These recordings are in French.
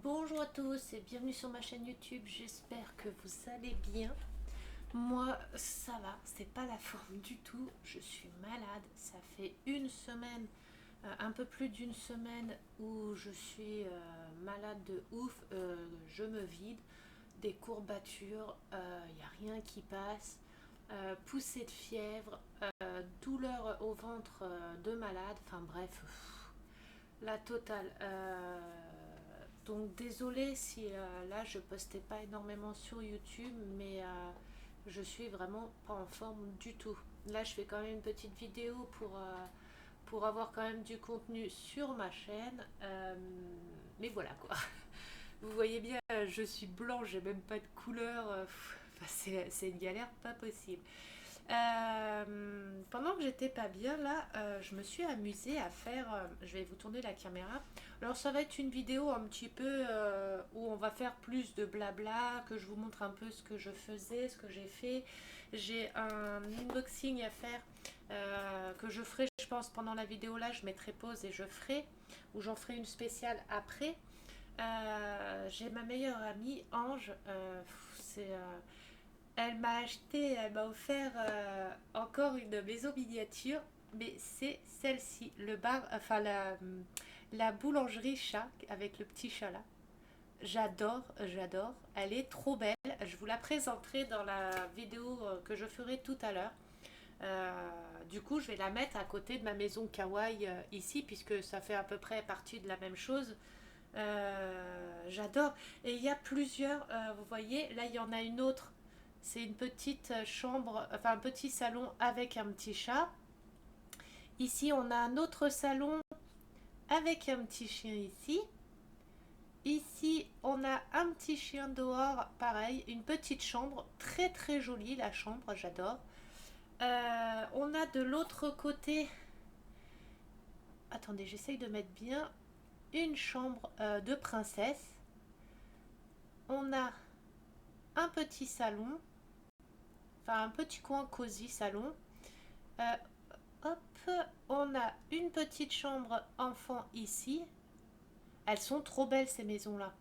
Bonjour à tous et bienvenue sur ma chaîne YouTube, j'espère que vous allez bien. Moi ça va, c'est pas la forme du tout, je suis malade, ça fait une semaine, un peu plus d'une semaine où je suis malade de ouf, je me vide, des courbatures, il n'y a rien qui passe, poussée de fièvre, douleur au ventre de malade, enfin bref, la totale. Donc désolée si là je postais pas énormément sur YouTube, mais je suis vraiment pas en forme du tout. Là je fais quand même une petite vidéo pour avoir quand même du contenu sur ma chaîne. Mais voilà quoi. Vous voyez bien, je suis blanche, j'ai même pas de couleur. Enfin, c'est une galère pas possible. Pendant que j'étais pas bien là, je me suis amusée à faire. Je vais vous tourner la caméra. Alors ça va être une vidéo un petit peu où on va faire plus de blabla, que je vous montre un peu ce que je faisais, ce que j'ai fait. J'ai un unboxing à faire que je ferai, je pense, pendant la vidéo là. Je mettrai pause et je ferai, ou j'en ferai une spéciale après. J'ai ma meilleure amie Ange. C'est Elle m'a acheté, elle m'a offert encore une maison miniature, mais c'est celle-ci, le bar, enfin la boulangerie chat avec le petit chat là. J'adore, j'adore. Elle est trop belle. Je vous la présenterai dans la vidéo que je ferai tout à l'heure. Du coup, je vais la mettre à côté de ma maison kawaii ici, puisque ça fait à peu près partie de la même chose. J'adore. Et il y a plusieurs, vous voyez, là il y en a une autre. C'est une petite chambre, enfin un petit salon avec un petit chat. Ici, on a un autre salon avec un petit chien ici. Ici, on a un petit chien dehors, pareil, une petite chambre, très très jolie la chambre, j'adore. On a de l'autre côté, attendez, j'essaye de mettre bien, une chambre de princesse. On a un petit salon, enfin un petit coin cosy salon. Euh, Hop, on a une petite chambre enfant ici. Elles sont trop belles ces maisons-là,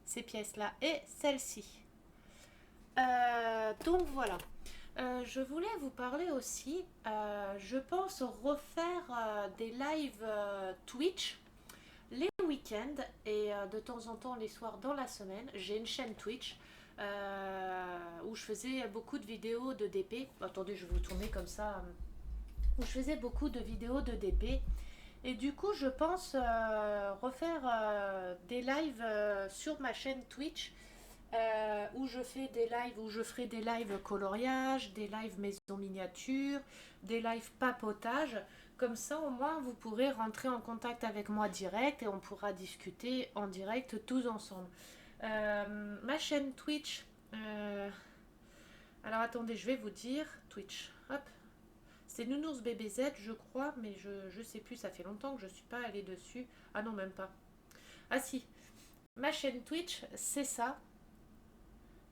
ces pièces-là et celle-ci. Donc voilà. Je voulais vous parler aussi. Je pense refaire des lives Twitch les week-ends et de temps en temps les soirs dans la semaine. J'ai une chaîne Twitch où je faisais beaucoup de vidéos de DP. Attendez, je vais vous tourner comme ça. Où je faisais beaucoup de vidéos de DP. Et du coup, je pense refaire des lives sur ma chaîne Twitch où je fais des lives, où je ferai des lives coloriage, des lives maison miniature, des lives papotage. Comme ça, au moins, vous pourrez rentrer en contact avec moi direct et on pourra discuter en direct tous ensemble. Ma chaîne Twitch. Alors attendez, je vais vous dire Twitch. Hop. C'est Nounours BBZ, je crois, mais je sais plus. Ça fait longtemps que je suis pas allée dessus. Ah non, même pas. Ah si. Ma chaîne Twitch, c'est ça.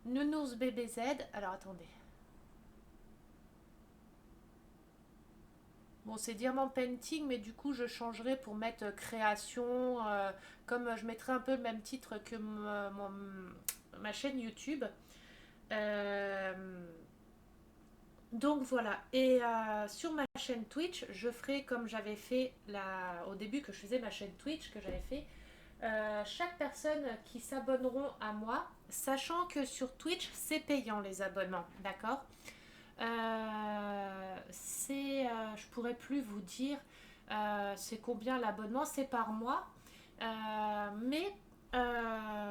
Nounours BBZ. Alors attendez. Bon, c'est Diamant Painting, mais du coup, je changerai pour mettre création. Comme je mettrai un peu le même titre que ma chaîne YouTube. Euh, donc voilà. Et sur ma chaîne Twitch, je ferai comme j'avais fait au début que je faisais ma chaîne Twitch, que j'avais fait. Chaque personne qui s'abonneront à moi, sachant que sur Twitch, c'est payant les abonnements, d'accord. Je pourrais plus vous dire c'est combien l'abonnement, c'est par mois. Mais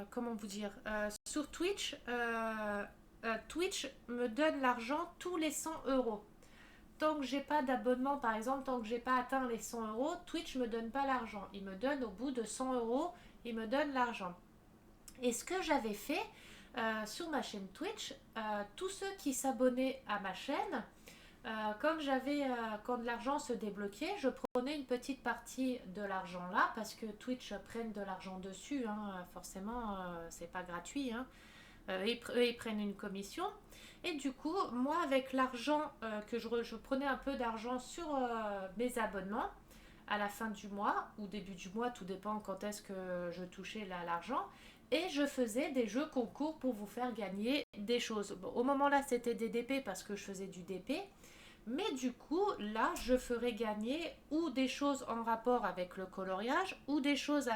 comment vous dire, sur Twitch, Twitch me donne l'argent tous les 100 euros. Tant que j'ai pas d'abonnement, par exemple, tant que j'ai pas atteint les 100 euros, Twitch me donne pas l'argent. Il me donne au bout de 100 euros, il me donne l'argent. Et ce que j'avais fait sur ma chaîne Twitch, tous ceux qui s'abonnaient à ma chaîne, quand l'argent se débloquait, je prenais une petite partie de l'argent là, parce que Twitch prenne de l'argent dessus, hein, forcément, c'est pas gratuit. Hein. Eux, ils prennent une commission. Et du coup, moi, avec l'argent je prenais un peu d'argent sur mes abonnements, à la fin du mois ou début du mois, tout dépend quand est-ce que je touchais l'argent. Et je faisais des jeux concours pour vous faire gagner des choses. Bon, au moment là, c'était des DP parce que je faisais du DP. Mais du coup, là, je ferai gagner ou des choses en rapport avec le coloriage, ou des choses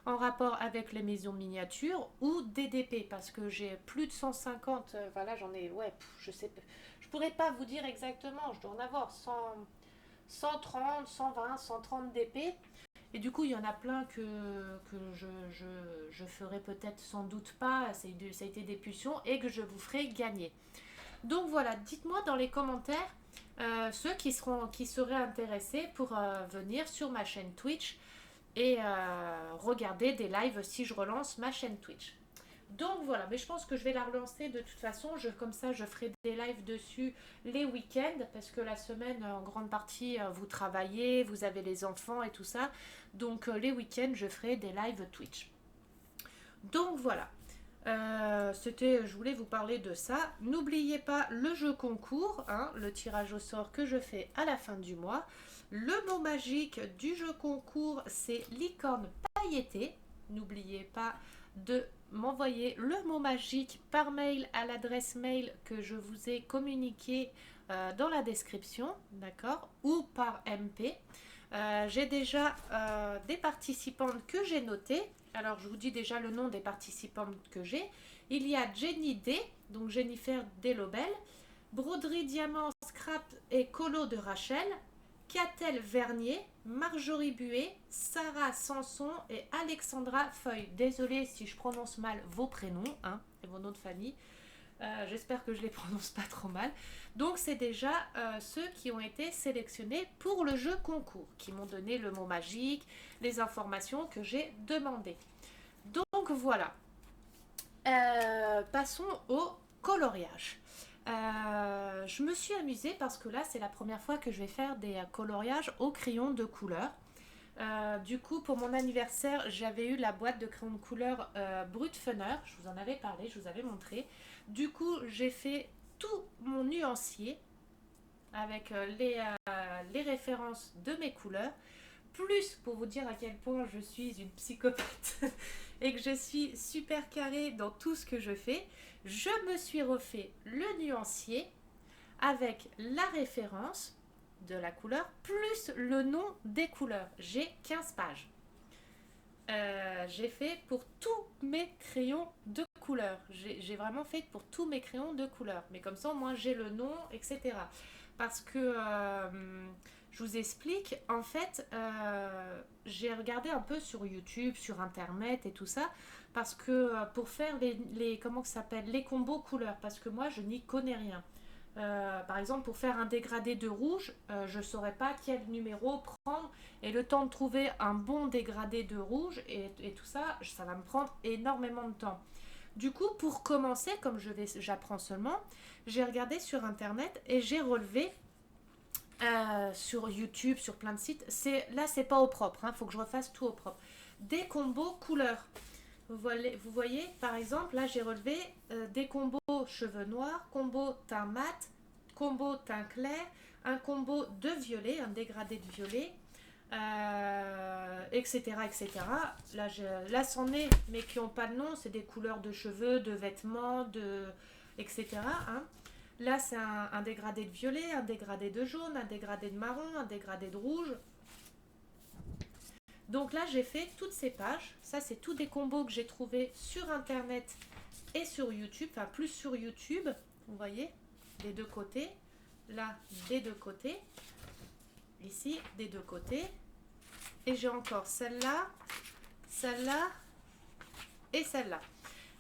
en rapport avec les maisons miniatures, ou des DP, parce que j'ai plus de 150, voilà, j'en ai, ouais, je sais, je pourrais pas vous dire exactement, je dois en avoir 130, 120, 130 DP. Et du coup, il y en a plein que je ferai peut-être sans doute pas, ça a été des pulsions, et que je vous ferai gagner. Donc voilà, dites-moi dans les commentaires ceux qui seraient intéressés pour venir sur ma chaîne Twitch et regarder des lives si je relance ma chaîne Twitch. Donc voilà, mais je pense que je vais la relancer de toute façon. Comme ça, je ferai des lives dessus les week-ends parce que la semaine, en grande partie, vous travaillez, vous avez les enfants et tout ça. Donc les week-ends, je ferai des lives Twitch. Donc voilà. Je voulais vous parler de ça. N'oubliez pas le jeu concours, hein, le tirage au sort que je fais à la fin du mois. Le mot magique du jeu concours, c'est licorne pailletée. N'oubliez pas de m'envoyer le mot magique par mail à l'adresse mail que je vous ai communiquée dans la description, d'accord, ou par MP. J'ai déjà des participantes que j'ai notées. Alors, je vous dis déjà le nom des participantes que j'ai. Il y a Jenny D, donc Jennifer Delobel, Broderie Diamant, Scrap et Colo de Rachel, Catel Vernier, Marjorie Buet, Sarah Sanson et Alexandra Feuille. Désolée si je prononce mal vos prénoms et vos noms de famille. J'espère que je les prononce pas trop mal. Donc c'est déjà ceux qui ont été sélectionnés pour le jeu concours, qui m'ont donné le mot magique, les informations que j'ai demandées. Donc voilà. Passons au coloriage. Je me suis amusée parce que là c'est la première fois que je vais faire des coloriages au crayon de couleur. Du coup, pour mon anniversaire, j'avais eu la boîte de crayons de couleur Brut Funner. Je vous en avais parlé, je vous avais montré. Du coup, j'ai fait tout mon nuancier avec les références de mes couleurs. Plus, pour vous dire à quel point je suis une psychopathe et que je suis super carrée dans tout ce que je fais, je me suis refait le nuancier avec la référence de la couleur plus le nom des couleurs. J'ai 15 pages. J'ai fait pour tous mes crayons de couleur. J'ai vraiment fait pour tous mes crayons de couleur. Mais comme ça, moi, j'ai le nom, etc. Parce que, je vous explique, en fait, j'ai regardé un peu sur YouTube, sur Internet et tout ça, parce que pour faire comment ça s'appelle, les combos couleurs, parce que moi, je n'y connais rien. Par exemple, pour faire un dégradé de rouge, je ne saurais pas quel numéro prendre et le temps de trouver un bon dégradé de rouge et tout ça, ça va me prendre énormément de temps. Du coup, pour commencer, comme j'apprends seulement, j'ai regardé sur Internet et j'ai relevé sur YouTube, sur plein de sites. Là, c'est pas au propre, faut que je refasse tout au propre. Des combos couleurs. Vous voyez, par exemple, là j'ai relevé des combos cheveux noirs, combo teint mat, combo teint clair, un combo de violet, un dégradé de violet, etc., etc. Là c'en est, mais qui n'ont pas de nom, c'est des couleurs de cheveux, de vêtements, etc. Là c'est un dégradé de violet, un dégradé de jaune, un dégradé de marron, un dégradé de rouge. Donc là, j'ai fait toutes ces pages. Ça, c'est tous des combos que j'ai trouvés sur Internet et sur YouTube. Enfin, plus sur YouTube, vous voyez, des deux côtés. Là, des deux côtés. Ici, des deux côtés. Et j'ai encore celle-là, celle-là et celle-là.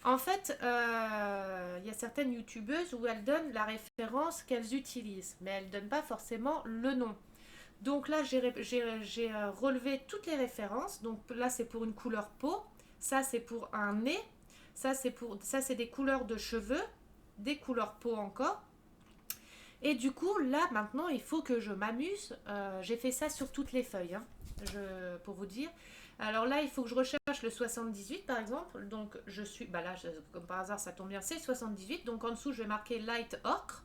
En fait, y a certaines youtubeuses où elles donnent la référence qu'elles utilisent. Mais elles ne donnent pas forcément le nom. Donc là, j'ai relevé toutes les références. Donc là, c'est pour une couleur peau. Ça, c'est pour un nez. Ça, c'est des couleurs de cheveux. Des couleurs peau encore. Et du coup, là, maintenant, il faut que je m'amuse. J'ai fait ça sur toutes les feuilles, pour vous dire. Alors là, il faut que je recherche le 78, par exemple. Donc, comme par hasard, ça tombe bien, c'est 78. Donc, en dessous, je vais marquer light ocre.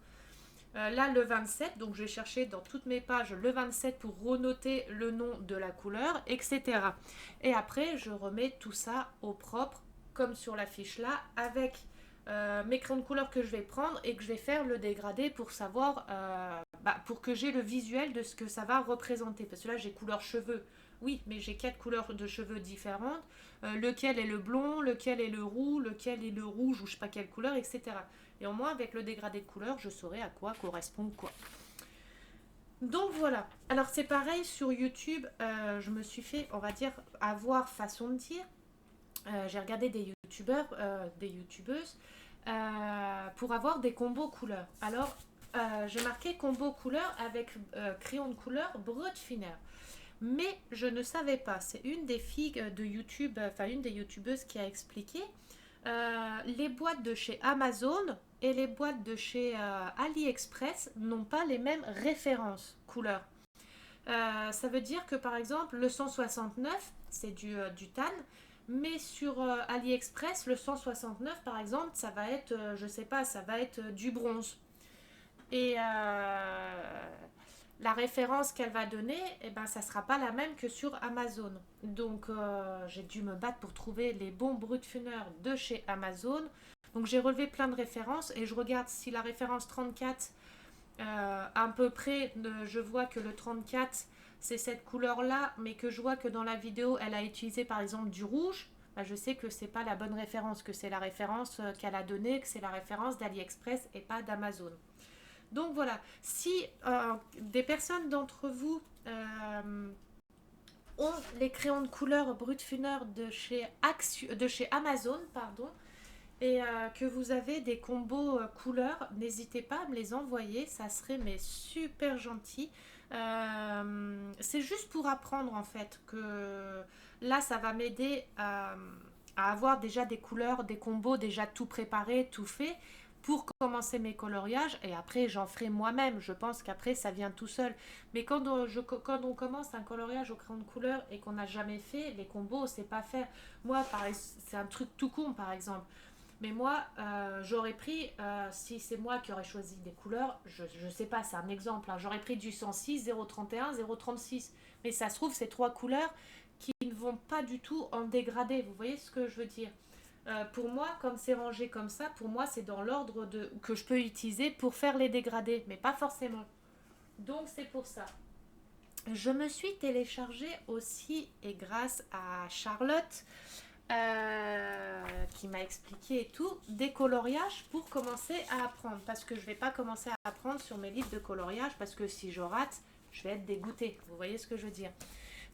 Là, le 27, donc je vais chercher dans toutes mes pages le 27 pour renoter le nom de la couleur, etc. Et après, je remets tout ça au propre, comme sur la fiche là, avec mes crayons de couleur que je vais prendre et que je vais faire le dégradé pour savoir, pour que j'ai le visuel de ce que ça va représenter. Parce que là, j'ai couleur cheveux. Oui, mais j'ai 4 couleurs de cheveux différentes. Lequel est le blond, lequel est le roux, lequel est le rouge ou je sais pas quelle couleur, etc. Et au moins, avec le dégradé de couleur, je saurai à quoi correspond quoi. Donc voilà. Alors c'est pareil sur YouTube. Je me suis fait, on va dire, avoir façon de dire. J'ai regardé des youtubeurs, des youtubeuses, pour avoir des combos couleurs. Alors j'ai marqué combo couleur avec crayon de couleur Brutfiner. Mais je ne savais pas. C'est une des filles de YouTube, enfin une des youtubeuses qui a expliqué. Les boîtes de chez Amazon et les boîtes de chez AliExpress n'ont pas les mêmes références couleurs. Ça veut dire que par exemple le 169 c'est du tan, mais sur AliExpress le 169 par exemple ça va être, je sais pas, ça va être du bronze. Et la référence qu'elle va donner, eh ben, ça sera pas la même que sur Amazon. Donc j'ai dû me battre pour trouver les bons Brutfuner de chez Amazon. Donc j'ai relevé plein de références et je regarde si la référence 34, à peu près, je vois que le 34 c'est cette couleur là, mais que je vois que dans la vidéo elle a utilisé par exemple du rouge. Bah, je sais que c'est pas la bonne référence, que c'est la référence qu'elle a donnée, que c'est la référence d'AliExpress et pas d'Amazon. Donc voilà, si des personnes d'entre vous ont les crayons de couleur Brutfuner de chez Amazon, pardon, et que vous avez des combos couleurs, n'hésitez pas à me les envoyer, ça serait mais super gentil. C'est juste pour apprendre en fait que là ça va m'aider à avoir déjà des couleurs, des combos déjà tout préparés, tout fait pour commencer mes coloriages et après j'en ferai moi-même. Je pense qu'après ça vient tout seul. Mais quand on commence un coloriage au crayon de couleur et qu'on n'a jamais fait, les combos c'est pas faire. Moi, c'est un truc tout con par exemple. Mais moi, j'aurais pris, si c'est moi qui aurais choisi des couleurs, je sais pas, c'est un exemple, hein, j'aurais pris du 106, 031, 036. Mais ça se trouve, c'est 3 couleurs qui ne vont pas du tout en dégradé. Vous voyez ce que je veux dire? Pour moi, comme c'est rangé comme ça, pour moi, c'est dans l'ordre que je peux utiliser pour faire les dégradés, mais pas forcément. Donc, c'est pour ça. Je me suis téléchargée aussi, et grâce à Charlotte, qui m'a expliqué et tout, des coloriages pour commencer à apprendre. Parce que je ne vais pas commencer à apprendre sur mes livres de coloriage, parce que si je rate, je vais être dégoûtée. Vous voyez ce que je veux dire?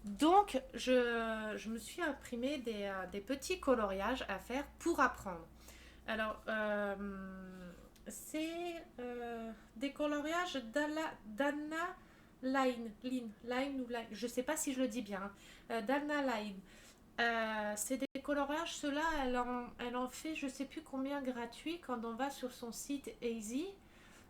Donc, je me suis imprimé des petits coloriages à faire pour apprendre. Alors, c'est des coloriages d'Anna Line ou Line, je ne sais pas si je le dis bien, d'Anna Line. C'est des coloriages, ceux-là, elle en fait je sais plus combien gratuits quand on va sur son site Easy.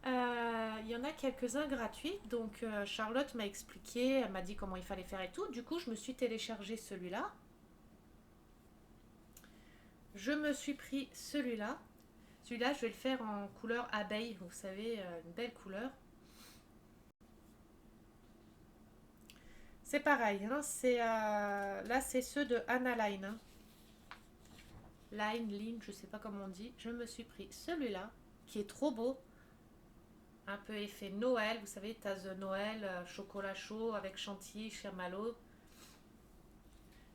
Il y en a quelques-uns gratuits, donc Charlotte m'a expliqué, elle m'a dit comment il fallait faire et tout. Du coup, je me suis téléchargé celui-là. Je me suis pris celui-là. Celui-là, je vais le faire en couleur abeille, vous savez, une belle couleur. C'est pareil, hein, là c'est ceux de Anna Line. Hein. Line, je sais pas comment on dit. Je me suis pris celui-là, qui est trop beau. Un peu effet Noël, vous savez, tasse de Noël, chocolat chaud avec chantilly, chamallow.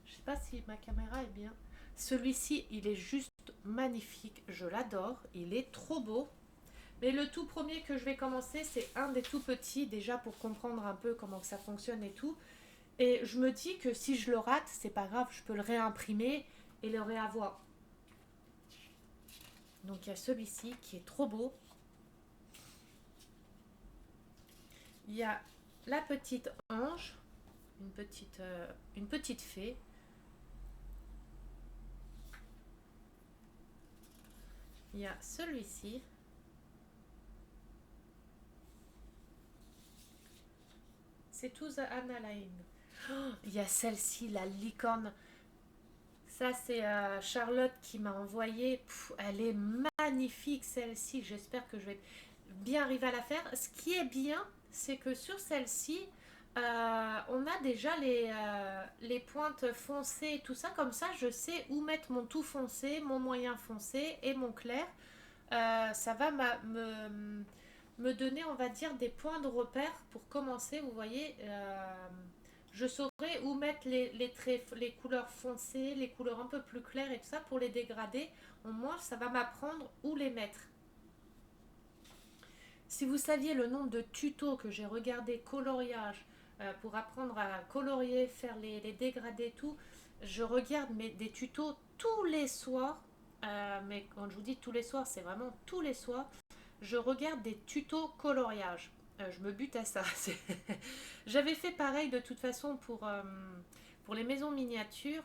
Je sais pas si ma caméra est bien. Celui-ci, il est juste magnifique, je l'adore, il est trop beau. Mais le tout premier que je vais commencer, c'est un des tout petits, déjà pour comprendre un peu comment ça fonctionne et tout. Et je me dis que si je le rate, c'est pas grave, je peux le réimprimer et le réavoir. Donc il y a celui-ci qui est trop beau. Il y a la petite ange, une petite fée. Il y a celui-ci. C'est tout Anna Line. Oh, il y a celle-ci, la licorne. Ça, c'est Charlotte qui m'a envoyé. Elle est magnifique, celle-ci. J'espère que je vais... bien arriver à la faire. Ce qui est bien, c'est que sur celle-ci, on a déjà les pointes foncées et tout ça. Comme ça, je sais où mettre mon tout foncé, mon moyen foncé et mon clair. Ça va me donner, on va dire, des points de repère pour commencer. Vous voyez, je saurai où mettre les traits, les couleurs foncées, les couleurs un peu plus claires et tout ça pour les dégrader. Au moins, ça va m'apprendre où les mettre. Si vous saviez le nombre de tutos que j'ai regardé coloriage pour apprendre à colorier, faire les dégradés, tout, je regarde des tutos tous les soirs. Mais quand je vous dis tous les soirs, c'est vraiment tous les soirs. Je regarde des tutos coloriage. Je me bute à ça. J'avais fait pareil de toute façon pour les maisons miniatures.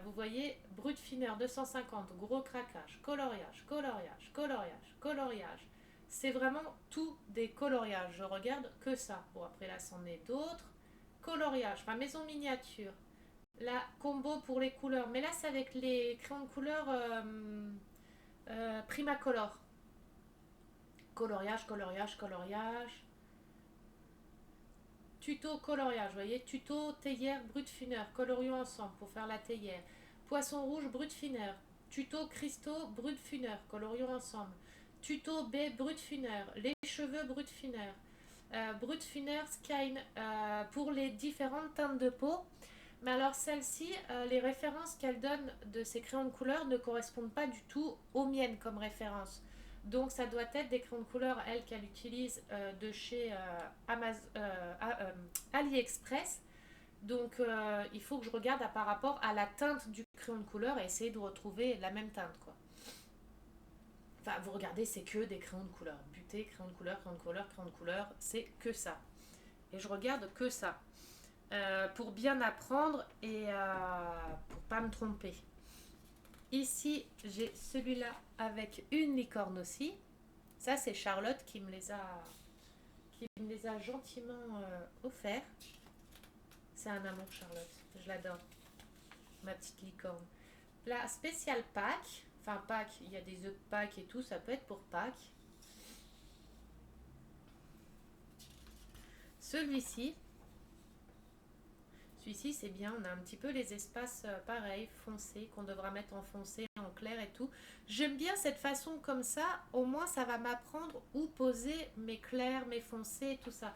Vous voyez, brut fineur 250, gros craquage, coloriage, coloriage, coloriage, coloriage. C'est vraiment tout des coloriages. Je regarde que ça. Bon, après là, c'en est d'autres. Coloriage, enfin maison miniature. La combo pour les couleurs. Mais là, c'est avec les crayons de couleur Primacolor. Coloriage, coloriage, coloriage. Tuto coloriage, vous voyez, tuto théière brut fineur, colorions ensemble pour faire la théière. Poisson rouge brut fineur, tuto cristaux brut fineur, colorions ensemble. Tuto B brut fineur, les cheveux brut fineur. Brut fineur Skyne pour les différentes teintes de peau. Mais alors celle-ci, les références qu'elle donne de ces crayons de couleur ne correspondent pas du tout aux miennes comme référence. Donc ça doit être des crayons de couleur, elle, qu'elle utilise de chez AliExpress. Donc il faut que je regarde par rapport à la teinte du crayon de couleur et essayer de retrouver la même teinte, quoi. Enfin, vous regardez, c'est que des crayons de couleur. Buté, crayon de couleur, crayon de couleur, crayon de couleur, c'est que ça. Et je regarde que ça. Pour bien apprendre et pour pas me tromper. Ici, j'ai celui-là avec une licorne aussi. Ça, c'est Charlotte qui me les a gentiment offerts. C'est un amour, Charlotte. Je l'adore. Ma petite licorne. La spéciale Pâques. Enfin, Pâques, il y a des œufs de Pâques et tout. Ça peut être pour Pâques. Celui-ci, c'est bien, on a un petit peu les espaces pareils, foncés, qu'on devra mettre en foncé, en clair et tout. J'aime bien cette façon comme ça, au moins ça va m'apprendre où poser mes clairs, mes foncés, tout ça.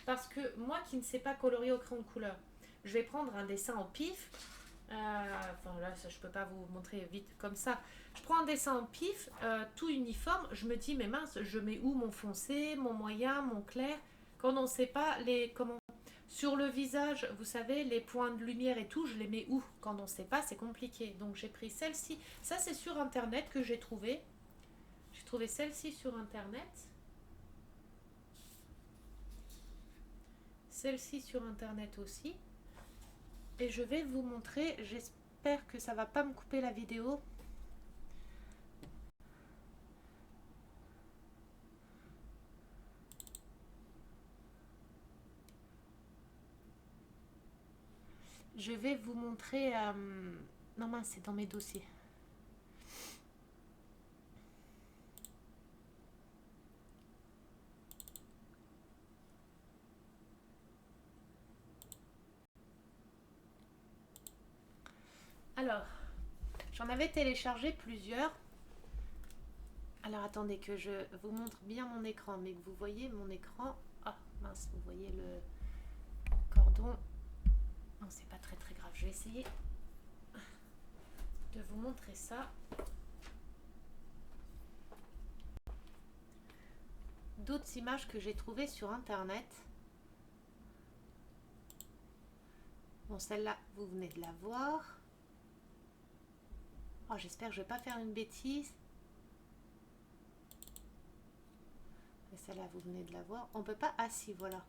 Parce que moi qui ne sais pas colorier au crayon de couleur, je vais prendre un dessin au pif. Enfin là, ça, je peux pas vous montrer vite comme ça. Je prends un dessin au pif, tout uniforme, je me dis, mais mince, je mets où mon foncé, mon moyen, mon clair, quand on ne sait pas comment. Sur le visage, vous savez, les points de lumière et tout, je les mets où? Quand on ne sait pas, c'est compliqué. Donc j'ai pris celle-ci. Ça, c'est sur Internet que j'ai trouvé. J'ai trouvé celle-ci sur Internet. Celle-ci sur Internet aussi. Et je vais vous montrer. J'espère que ça ne va pas me couper la vidéo. Je vais vous montrer... Non mince, c'est dans mes dossiers. Alors, j'en avais téléchargé plusieurs. Alors attendez que je vous montre bien mon écran, mais que vous voyez mon écran. Ah mince, vous voyez le cordon. Non, c'est pas très très grave. Je vais essayer de vous montrer ça. D'autres images que j'ai trouvées sur Internet. Bon, celle-là, vous venez de la voir. Oh, j'espère que je ne vais pas faire une bêtise. Mais celle-là, vous venez de la voir. On ne peut pas... Ah si, voilà.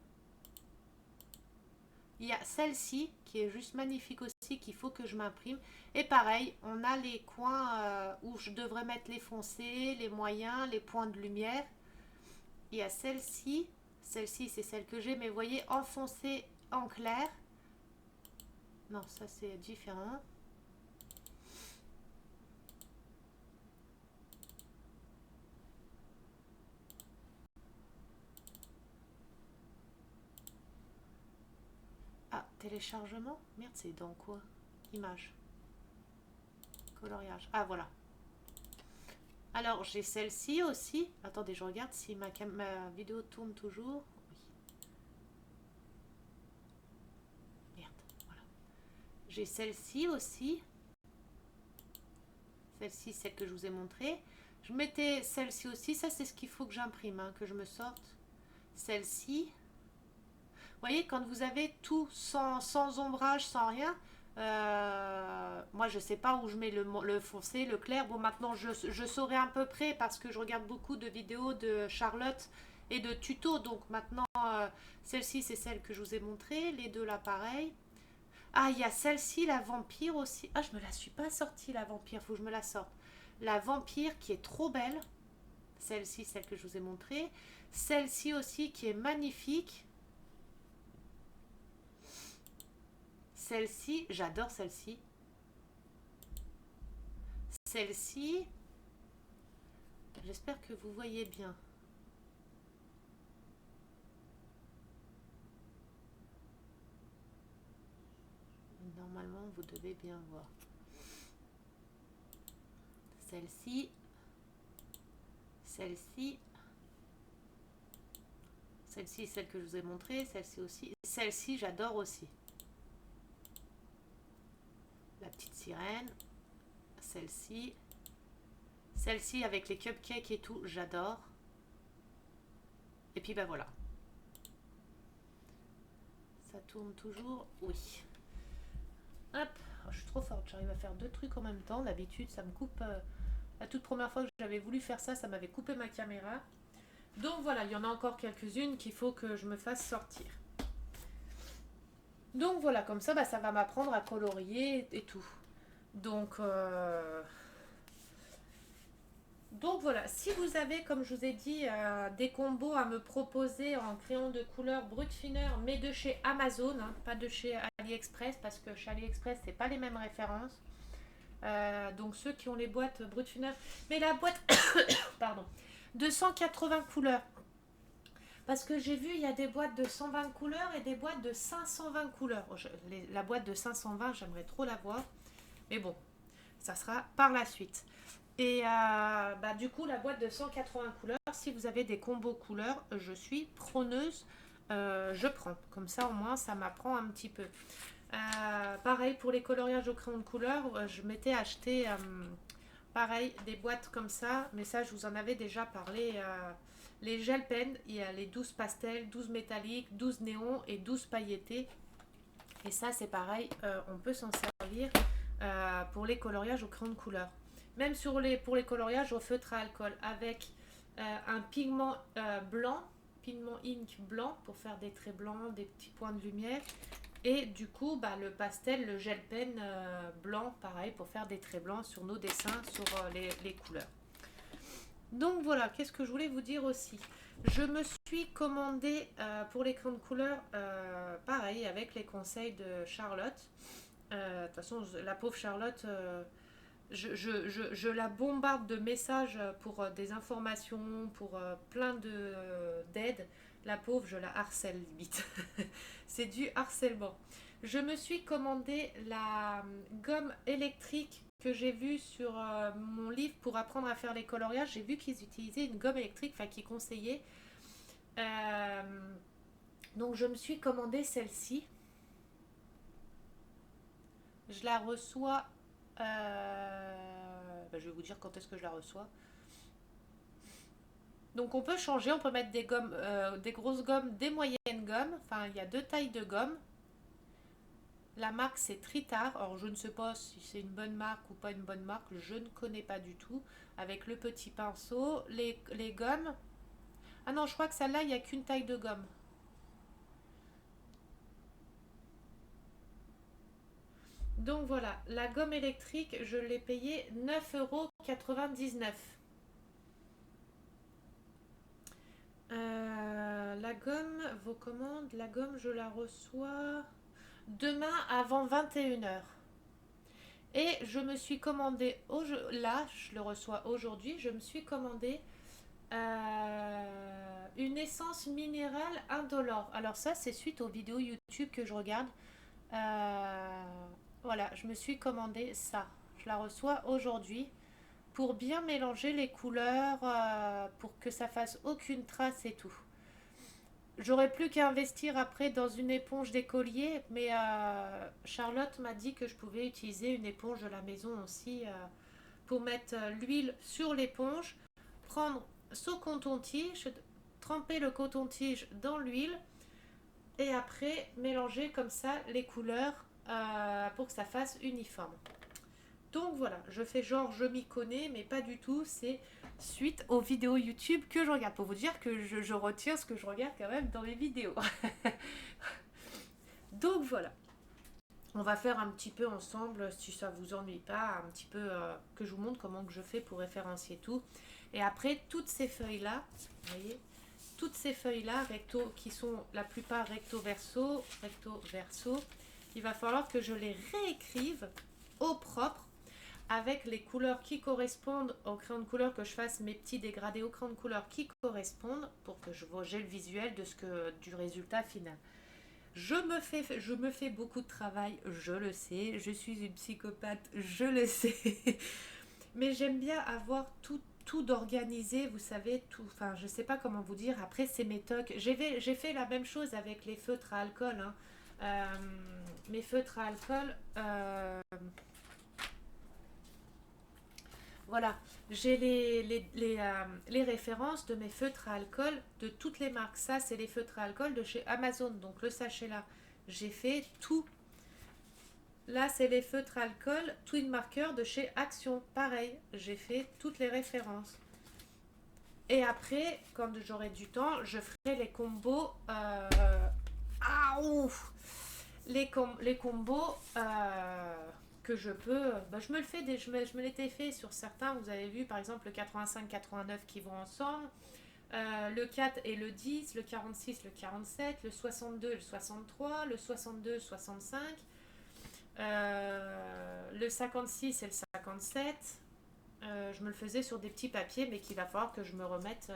Il y a celle-ci qui est juste magnifique aussi, qu'il faut que je m'imprime. Et pareil, on a les coins où je devrais mettre les foncés, les moyens, les points de lumière. Il y a celle-ci. Celle-ci, c'est celle que j'ai, mais vous voyez, en foncé, en clair. Non, ça c'est différent. téléchargement. Merde, c'est dans quoi? Image. Coloriage. Ah, voilà. Alors, j'ai celle-ci aussi. Attendez, je regarde si ma vidéo tourne toujours. Oui. Merde, voilà. J'ai celle-ci aussi. Celle-ci, celle que je vous ai montrée. Je mettais celle-ci aussi. Ça, c'est ce qu'il faut que j'imprime, hein, que je me sorte. Celle-ci. Vous voyez, quand vous avez tout sans ombrage, sans rien, moi je sais pas où je mets le foncé, le clair. Bon, maintenant je saurai à peu près parce que je regarde beaucoup de vidéos de Charlotte et de tutos. Donc maintenant, celle-ci c'est celle que je vous ai montrée, les deux là pareil. Ah, il y a celle-ci, la vampire aussi. Ah, je me la suis pas sortie la vampire, faut que je me la sorte. La vampire qui est trop belle. Celle-ci, celle que je vous ai montrée. Celle-ci aussi qui est magnifique. Celle-ci, j'adore celle-ci. Celle-ci, j'espère que vous voyez bien. Normalement, vous devez bien voir. Celle-ci, celle-ci, celle-ci, celle que je vous ai montrée, celle-ci aussi. Celle-ci, j'adore aussi. La petite sirène, celle-ci. Celle-ci avec les cupcakes et tout, j'adore. Et puis ben voilà. Ça tourne toujours, oui. Hop, oh, je suis trop forte, j'arrive à faire deux trucs en même temps. D'habitude, ça me coupe. La toute première fois que j'avais voulu faire ça, ça m'avait coupé ma caméra. Donc voilà, il y en a encore quelques-unes qu'il faut que je me fasse sortir. Donc voilà, comme ça, bah, ça va m'apprendre à colorier et tout. Donc voilà, si vous avez, comme je vous ai dit, des combos à me proposer en crayon de couleur brut fineur, mais de chez Amazon, hein, pas de chez AliExpress, parce que chez AliExpress, c'est pas les mêmes références. Donc ceux qui ont les boîtes brut fineur, mais la boîte, pardon, de 180 couleurs. Parce que j'ai vu, il y a des boîtes de 120 couleurs et des boîtes de 520 couleurs. La boîte de 520, j'aimerais trop la voir. Mais bon, ça sera par la suite. Et du coup, la boîte de 180 couleurs, si vous avez des combos couleurs, je suis preneuse. Je prends. Comme ça, au moins, ça m'apprend un petit peu. Pareil, pour les coloriages au crayon de couleur, je m'étais acheté, pareil, des boîtes comme ça. Mais ça, je vous en avais déjà parlé. Les gel pens, il y a les 12 pastels, 12 métalliques, 12 néons et 12 pailletés. Et ça, c'est pareil, on peut s'en servir pour les coloriages au crayon de couleur. Même pour les coloriages au feutre à alcool, avec un pigment blanc, pigment ink blanc pour faire des traits blancs, des petits points de lumière. Et du coup, le pastel, le gel pen blanc, pareil, pour faire des traits blancs sur nos dessins, sur les couleurs. Donc voilà, qu'est-ce que je voulais vous dire aussi. Je me suis commandé pour les crayons de couleur, pareil, avec les conseils de Charlotte. De toute façon, la pauvre Charlotte, je la bombarde de messages pour des informations, pour plein d'aides. La pauvre, je la harcèle limite. C'est du harcèlement. Je me suis commandé la gomme électrique que j'ai vue sur mon livre pour apprendre à faire les coloriages. J'ai vu qu'ils utilisaient une gomme électrique, enfin qu'ils conseillaient. Donc je me suis commandé celle-ci. Je la reçois. Je vais vous dire quand est-ce que je la reçois. Donc on peut changer, on peut mettre des gommes, des grosses gommes, des moyennes gommes. Enfin, il y a deux tailles de gommes. La marque c'est Tritar. Alors je ne sais pas si c'est une bonne marque ou pas une bonne marque. Je ne connais pas du tout. Avec le petit pinceau, les gommes. Ah non, je crois que celle-là, il n'y a qu'une taille de gomme. Donc voilà, la gomme électrique, je l'ai payée 9,99 €. La gomme, vos commandes, la gomme, je la reçois demain avant 21 h. Et je me suis commandé, là, je le reçois aujourd'hui, je me suis commandé une essence minérale indolore. Alors ça, c'est suite aux vidéos YouTube que je regarde. Euh, voilà, je me suis commandé ça. Je la reçois aujourd'hui pour bien mélanger les couleurs, pour que ça fasse aucune trace et tout. J'aurais plus qu'à investir après dans une éponge d'écolier, mais Charlotte m'a dit que je pouvais utiliser une éponge de la maison aussi pour mettre l'huile sur l'éponge, prendre son coton-tige, tremper le coton-tige dans l'huile et après mélanger comme ça les couleurs pour que ça fasse uniforme. Donc voilà, je fais genre je m'y connais, mais pas du tout. C'est suite aux vidéos YouTube que je regarde. Pour vous dire que je retiens ce que je regarde quand même dans mes vidéos. Donc voilà, on va faire un petit peu ensemble, si ça vous ennuie pas, un petit peu que je vous montre comment que je fais pour référencier tout. Et après, toutes ces feuilles-là, vous voyez, toutes ces feuilles-là, recto, qui sont la plupart recto verso, il va falloir que je les réécrive au propre avec les couleurs qui correspondent au crayon de couleur, que je fasse mes petits dégradés au crayon de couleur qui correspondent pour que j'ai le visuel de du résultat final. Je me fais beaucoup de travail, je le sais, je suis une psychopathe, je le sais, mais j'aime bien avoir tout d'organisé, vous savez, tout, enfin je sais pas comment vous dire, après c'est mes tocs, j'ai fait la même chose avec les feutres à alcool, hein. Euh, mes feutres à alcool, voilà, j'ai les références de mes feutres à alcool de toutes les marques. Ça, c'est les feutres à alcool de chez Amazon. Donc le sachet là, j'ai fait tout. Là, c'est les feutres à alcool Twin Marker de chez Action. Pareil, j'ai fait toutes les références. Et après, quand j'aurai du temps, je ferai les combos. Ah ouf, les combos que je peux. Bah, je me le fais, je me l'étais fait sur certains. Vous avez vu par exemple le 85-89 qui vont ensemble, le 4 et le 10, le 46, le 47, le 62 et le 63, le 62, 65, le 56 et le 57. Je me le faisais sur des petits papiers, mais qu'il va falloir que je me remette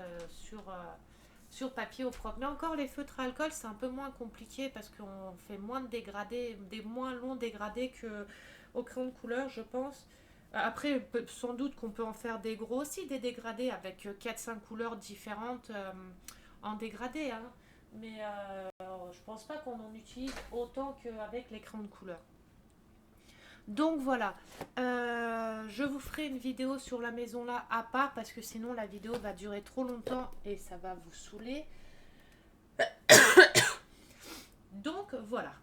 sur papier au propre. Mais encore, les feutres à alcool, c'est un peu moins compliqué parce qu'on fait moins de dégradés, des moins longs dégradés qu'au crayon de couleur, je pense. Après, sans doute qu'on peut en faire des gros aussi, des dégradés avec 4-5 couleurs différentes en dégradé. Hein. Mais je pense pas qu'on en utilise autant qu'avec les crayons de couleur. Donc voilà, je vous ferai une vidéo sur la maison là à part parce que sinon la vidéo va durer trop longtemps et ça va vous saouler. Donc voilà.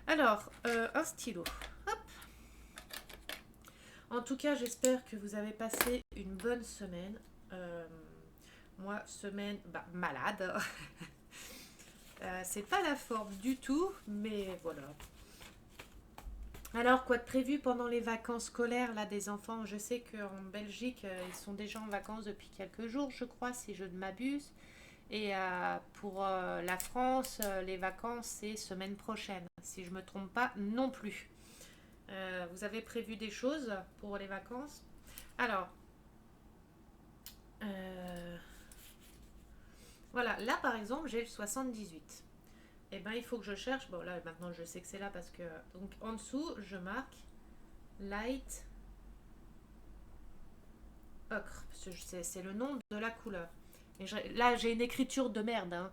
Alors, un stylo. Hop. En tout cas, j'espère que vous avez passé une bonne semaine. Moi, semaine malade. C'est pas la forme du tout, mais voilà. Alors, quoi de prévu pendant les vacances scolaires là des enfants? Je sais qu'en Belgique, ils sont déjà en vacances depuis quelques jours, je crois, si je ne m'abuse. Et pour la France, les vacances, c'est semaine prochaine, si je ne me trompe pas non plus. Vous avez prévu des choses pour les vacances? Alors, euh, voilà, là par exemple, j'ai le 78. Eh ben, il faut que je cherche. Bon, là maintenant, je sais que c'est là parce que. Donc, en dessous, je marque light ocre. C'est le nom de la couleur. Et là, j'ai une écriture de merde, hein.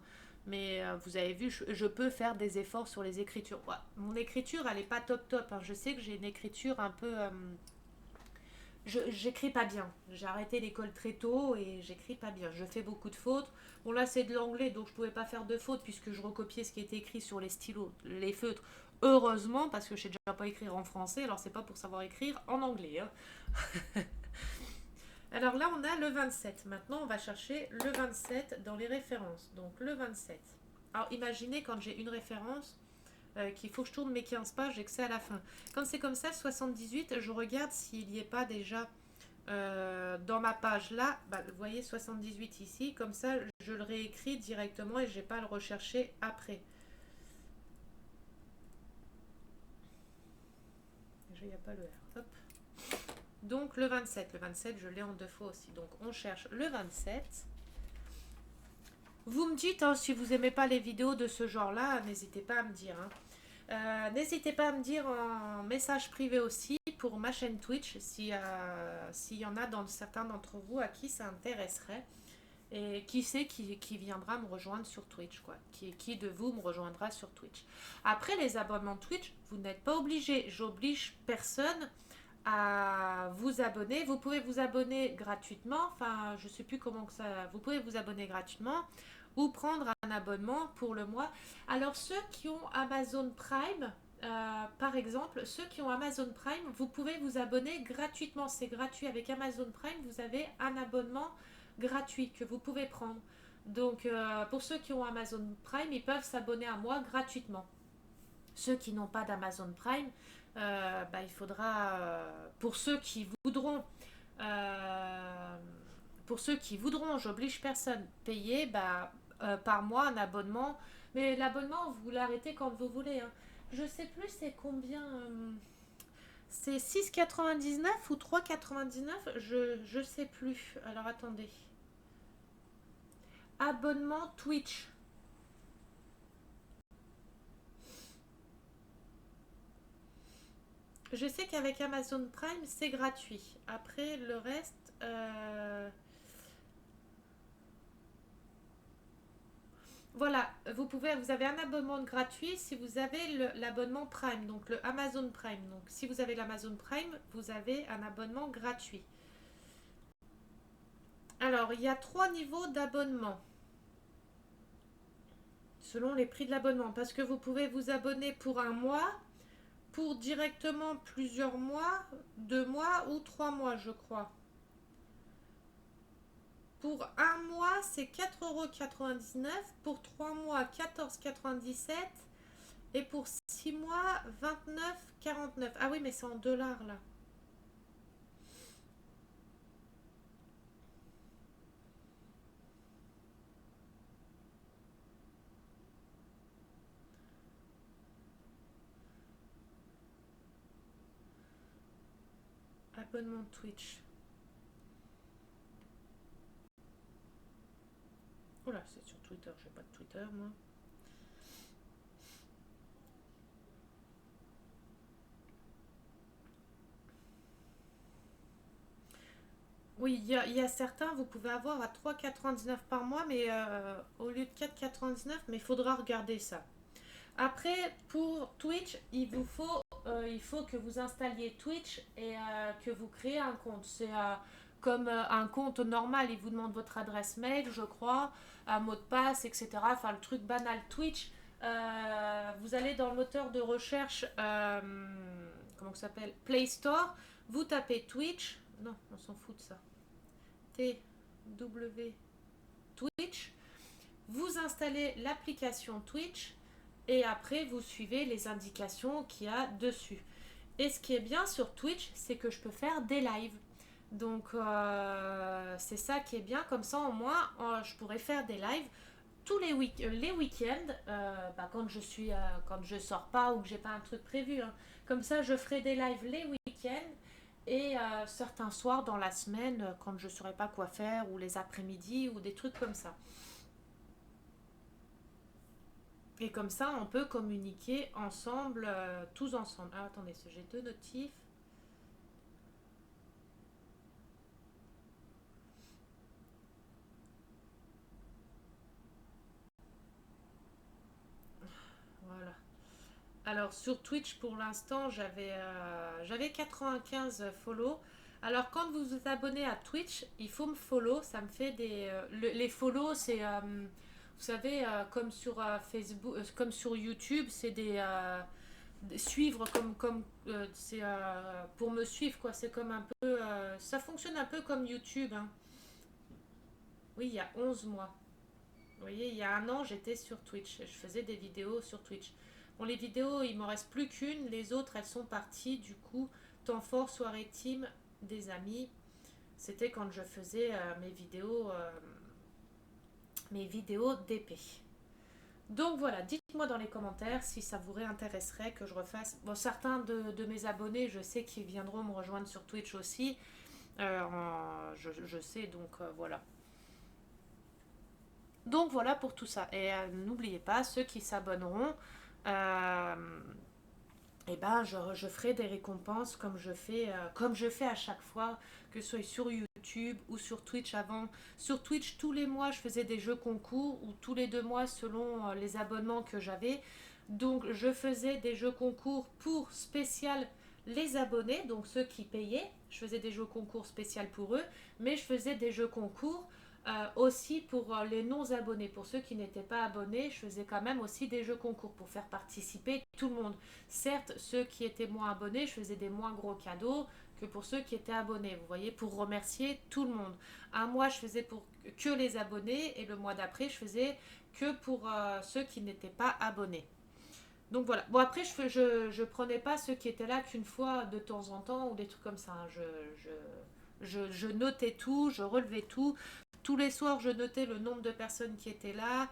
Mais vous avez vu, je peux faire des efforts sur les écritures. Ouais, mon écriture, elle est pas top top, hein. Je sais que j'ai une écriture un peu. J'écris pas bien. J'ai arrêté l'école très tôt et j'écris pas bien. Je fais beaucoup de fautes. Bon, là, c'est de l'anglais, donc je pouvais pas faire de fautes puisque je recopiais ce qui était écrit sur les stylos, les feutres. Heureusement, parce que je sais déjà pas écrire en français, alors c'est pas pour savoir écrire en anglais, hein. Alors là, on a le 27. Maintenant, on va chercher le 27 dans les références. Donc le 27. Alors imaginez quand j'ai une référence qu'il faut que je tourne mes 15 pages et que c'est à la fin. Quand c'est comme ça, 78, je regarde s'il n'y est pas déjà dans ma page là. Bah, vous voyez 78 ici. Comme ça, je le réécris directement et je n'ai pas à le rechercher après. Il n'y a pas le R. Hop. Donc le 27. Le 27, je l'ai en deux fois aussi. Donc on cherche le 27. Vous me dites, hein, si vous n'aimez pas les vidéos de ce genre-là, n'hésitez pas à me dire. Hein. N'hésitez pas à me dire en message privé aussi pour ma chaîne Twitch s'il y en a dans certains d'entre vous à qui ça intéresserait. Et qui sait qui viendra me rejoindre sur Twitch, quoi. Qui de vous me rejoindra sur Twitch. Après, les abonnements Twitch, vous n'êtes pas obligé. J'oblige personne à vous abonner. Vous pouvez vous abonner gratuitement. Enfin, je sais plus comment que ça. Vous pouvez vous abonner gratuitement ou prendre un abonnement pour le mois. Alors, ceux qui ont Amazon Prime, par exemple, ceux qui ont Amazon Prime, vous pouvez vous abonner gratuitement. C'est gratuit. Avec Amazon Prime, vous avez un abonnement gratuit que vous pouvez prendre. Donc, pour ceux qui ont Amazon Prime, ils peuvent s'abonner à moi gratuitement. Ceux qui n'ont pas d'Amazon Prime, il faudra, euh, pour ceux qui voudront, j'oblige personne, payer par mois un abonnement. Mais l'abonnement, vous l'arrêtez quand vous voulez, hein. Je sais plus c'est combien. C'est 6,99 ou 3,99, je sais plus. Alors attendez. Abonnement Twitch. Je sais qu'avec Amazon Prime, c'est gratuit. Après, le reste... Voilà, vous avez un abonnement gratuit si vous avez l'abonnement Prime, donc le Amazon Prime. Donc, si vous avez l'Amazon Prime, vous avez un abonnement gratuit. Alors, il y a 3 niveaux d'abonnement selon les prix de l'abonnement. Parce que vous pouvez vous abonner pour un mois, pour directement plusieurs mois, 2 mois ou 3 mois, je crois. Pour un mois, c'est 4,99 €. Pour 3 mois, 14,97 €. Et pour 6 mois, 29,49 €. Ah oui, mais c'est en dollars là. Abonnement Twitch. Oula, c'est sur Twitter. J'ai pas de Twitter, moi. Oui, il y a certains, vous pouvez avoir à 3,99 € par mois, mais au lieu de 4,99 €, mais il faudra regarder ça. Après, pour Twitch, il faut que vous installiez Twitch et que vous créez un compte. C'est comme un compte normal. Il vous demande votre adresse mail, je crois, un mot de passe, etc. Enfin, le truc banal Twitch. Vous allez dans le moteur de recherche, comment ça s'appelle, Play Store. Vous tapez Twitch. Non, on s'en fout de ça. TW Twitch. Vous installez l'application Twitch et après vous suivez les indications qu'il y a dessus. Et ce qui est bien sur Twitch, c'est que je peux faire des lives. Donc c'est ça qui est bien, comme ça au moins je pourrais faire des lives tous les week-ends, quand je sors pas ou que j'ai pas un truc prévu, hein. Comme ça je ferai des lives les week-ends et certains soirs dans la semaine quand je saurais pas quoi faire ou les après-midi ou des trucs comme ça. Et comme ça, on peut communiquer ensemble, tous ensemble. Ah, attendez, j'ai 2 notifs. Voilà. Alors, sur Twitch, pour l'instant, j'avais 95 follow. Alors, quand vous vous abonnez à Twitch, il faut me follow. Ça me fait les follow, c'est, vous savez, comme sur Facebook, comme sur YouTube, c'est suivre c'est pour me suivre, quoi. C'est comme un peu, ça fonctionne un peu comme YouTube, hein. Oui, il y a 11 mois. Vous voyez, il y a un an, j'étais sur Twitch. Je faisais des vidéos sur Twitch. Bon, les vidéos, il m'en reste plus qu'une. Les autres, elles sont parties. Du coup, temps fort, soirée team, des amis. C'était quand je faisais mes vidéos d'épée. Donc voilà, dites-moi dans les commentaires si ça vous réintéresserait que je refasse. Bon, certains de mes abonnés, je sais qu'ils viendront me rejoindre sur Twitch aussi. Je sais, donc voilà. Donc voilà pour tout ça. Et n'oubliez pas, ceux qui s'abonneront, Euh, et ben je ferai des récompenses comme je fais à chaque fois, que ce soit sur YouTube ou sur Twitch avant. Sur Twitch, tous les mois, je faisais des jeux concours ou tous les 2 mois selon les abonnements que j'avais. Donc, je faisais des jeux concours pour spécial les abonnés, donc ceux qui payaient. Je faisais des jeux concours spécial pour eux, mais je faisais des jeux concours aussi pour les non-abonnés. Pour ceux qui n'étaient pas abonnés, je faisais quand même aussi des jeux concours pour faire participer tout le monde. Certes, ceux qui étaient moins abonnés, je faisais des moins gros cadeaux que pour ceux qui étaient abonnés, vous voyez, pour remercier tout le monde. Un mois, je faisais pour que les abonnés et le mois d'après, je faisais que pour ceux qui n'étaient pas abonnés. Donc voilà. Bon, après, je prenais pas ceux qui étaient là qu'une fois de temps en temps ou des trucs comme ça. Je notais tout, je relevais tout. Tous les soirs, je notais le nombre de personnes qui étaient là.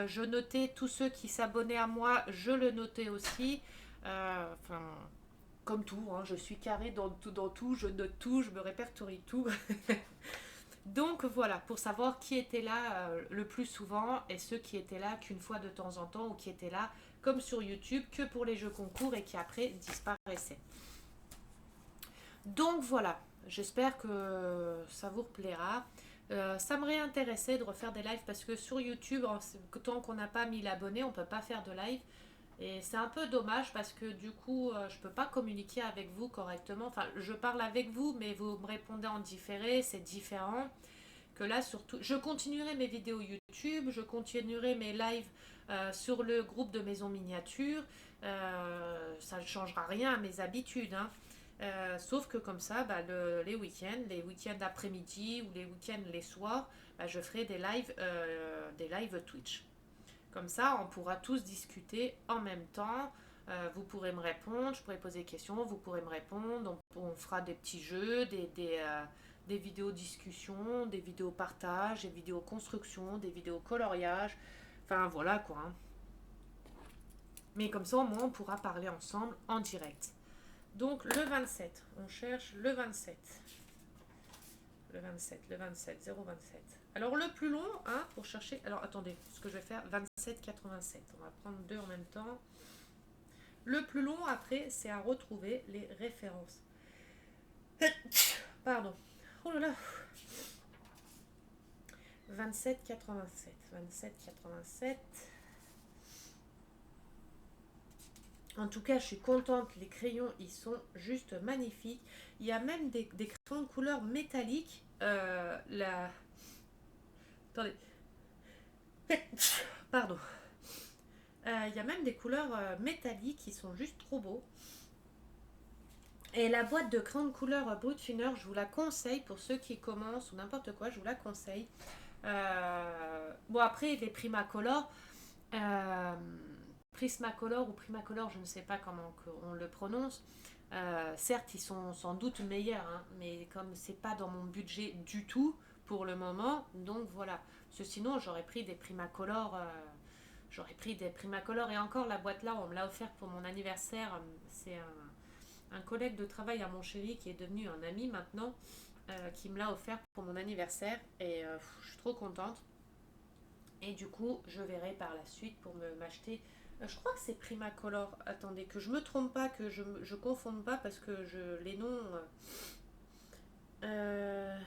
Je notais tous ceux qui s'abonnaient à moi, je le notais aussi. Enfin, comme tout, hein, je suis carré dans tout, je note tout, je me répertorie tout. Donc voilà, pour savoir qui était là le plus souvent et ceux qui étaient là qu'une fois de temps en temps ou qui étaient là comme sur YouTube que pour les jeux concours et qui après disparaissaient. Donc voilà, j'espère que ça vous plaira. Ça me réintéressait de refaire des lives parce que sur YouTube, tant qu'on n'a pas 1000 abonnés, on ne peut pas faire de live. Et c'est un peu dommage parce que du coup, je ne peux pas communiquer avec vous correctement. Enfin, je parle avec vous, mais vous me répondez en différé, c'est différent. Que là, surtout, je continuerai mes vidéos YouTube, je continuerai mes lives sur le groupe de Maison Miniature. Ça ne changera rien à mes habitudes, hein. Sauf que comme ça, bah, les week-ends d'après-midi ou les week-ends les soirs, bah, je ferai des lives Twitch. Comme ça, on pourra tous discuter en même temps. Vous pourrez me répondre, je pourrai poser des questions, vous pourrez me répondre. On fera des petits jeux, des vidéos discussion, des vidéos partage, des vidéos construction, des vidéos coloriage. Enfin voilà quoi, hein. Mais comme ça, au moins, on pourra parler ensemble en direct. Donc le 27, on cherche le 27. Le 27, le 27, 027. Alors le plus long, hein, pour chercher. Alors attendez, ce que je vais faire, 27,87. On va prendre deux en même temps. Le plus long après, c'est à retrouver les références. Pardon. Oh là là. 27,87. 27,87. En tout cas, je suis contente. Les crayons, ils sont juste magnifiques. Il y a même des crayons de couleur métallique. Attendez. Pardon. Il y a même des couleurs métalliques qui sont juste trop beaux. Et la boîte de crayons de couleur Brutfiner, je vous la conseille pour ceux qui commencent ou n'importe quoi, je vous la conseille. Bon, après, les Primacolor, Prismacolor ou Primacolor, je ne sais pas comment on le prononce. Certes, ils sont sans doute meilleurs, hein, mais comme c'est pas dans mon budget du tout pour le moment, donc voilà. Parce que sinon, j'aurais pris des Primacolor. Et encore la boîte là, on me l'a offert pour mon anniversaire. C'est un collègue de travail à mon chéri qui est devenu un ami maintenant, qui me l'a offert pour mon anniversaire et je suis trop contente. Et du coup, je verrai par la suite pour m'acheter. Je crois que c'est Primacolor. Attendez, que je me trompe pas, que je confonde pas parce que les noms. Euh,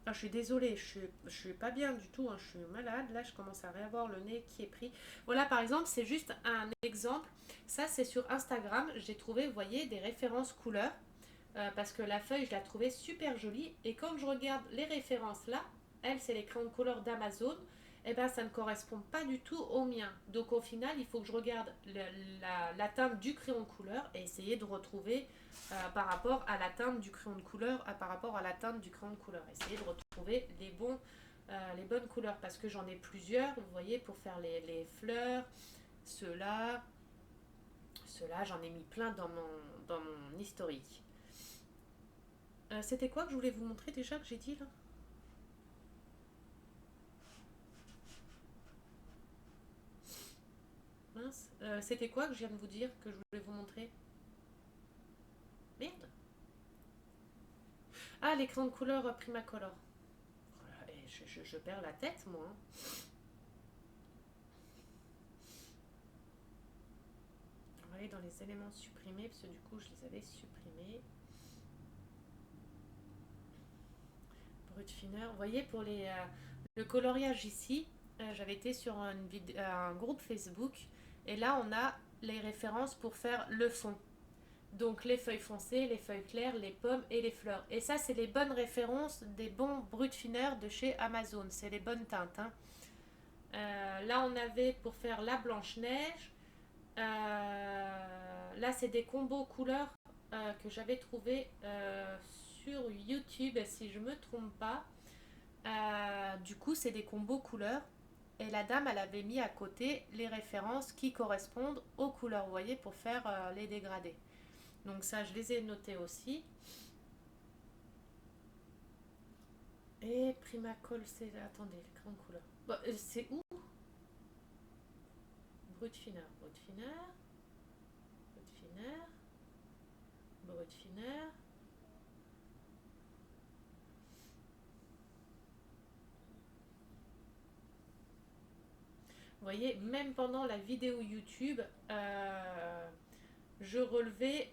ah, je suis désolée, je suis pas bien du tout, hein, je suis malade. Là, je commence à réavoir le nez qui est pris. Voilà, par exemple, c'est juste un exemple. Ça, c'est sur Instagram. J'ai trouvé, vous voyez, des références couleurs. Parce que la feuille, je la trouvais super jolie. Et quand je regarde les références là, elle, c'est les crayons de couleur d'Amazon. Et ben, ça ne correspond pas du tout au mien. Donc, au final, il faut que je regarde la teinte du crayon de couleur et essayer de retrouver par rapport à la teinte du crayon de couleur, par rapport à la teinte du crayon de couleur. Essayer de retrouver les bonnes couleurs parce que j'en ai plusieurs, vous voyez, pour faire les fleurs, ceux-là, j'en ai mis plein dans mon historique. C'était quoi que je voulais vous montrer déjà que j'ai dit là? Mince. C'était quoi que je viens de vous dire que je voulais vous montrer? Merde. Ah, l'écran de couleur Primacolor. Voilà, je perds la tête moi, hein. aller dans les éléments supprimés, parce que du coup, je les avais supprimés. Brut fineur. Vous voyez, pour le coloriage ici, j'avais été sur un groupe Facebook, et là, on a les références pour faire le fond. Donc les feuilles foncées, les feuilles claires, les pommes et les fleurs. Et ça, c'est les bonnes références des bons bruts fineurs de chez Amazon. C'est les bonnes teintes. Hein. Là, on avait pour faire la Blanche-Neige. Là, c'est des combos couleurs que j'avais trouvé sur YouTube, si je ne me trompe pas. Du coup, c'est des combos couleurs. Et la dame, elle avait mis à côté les références qui correspondent aux couleurs, vous voyez, pour faire les dégradés. Donc ça, je les ai notés aussi. Et Primacol, c'est... Attendez, les crayons de couleur. Bon, c'est où? Brut fineur, brut fineur, brut fineur, brut fineur. Vous voyez, même pendant la vidéo YouTube, je relevais,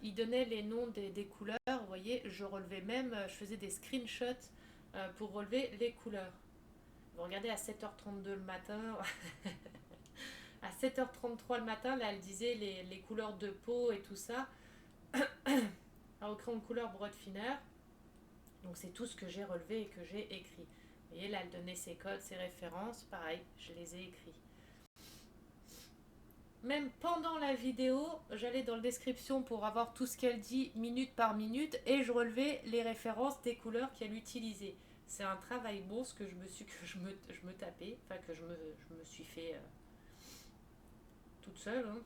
il donnait les noms des couleurs, vous voyez, je relevais même, je faisais des screenshots pour relever les couleurs. Vous regardez à 7h32 le matin, à 7h33 le matin, là elle disait les couleurs de peau et tout ça, au crayon de couleur brut fineur. Donc c'est tout ce que j'ai relevé et que j'ai écrit. Vous voyez, là elle donnait ses codes, ses références, pareil, je les ai écrits. Même pendant la vidéo, j'allais dans la description pour avoir tout ce qu'elle dit minute par minute et je relevais les références des couleurs qu'elle utilisait. C'est un travail monstre que je me tapais, enfin que je me suis fait toute seule. Hein.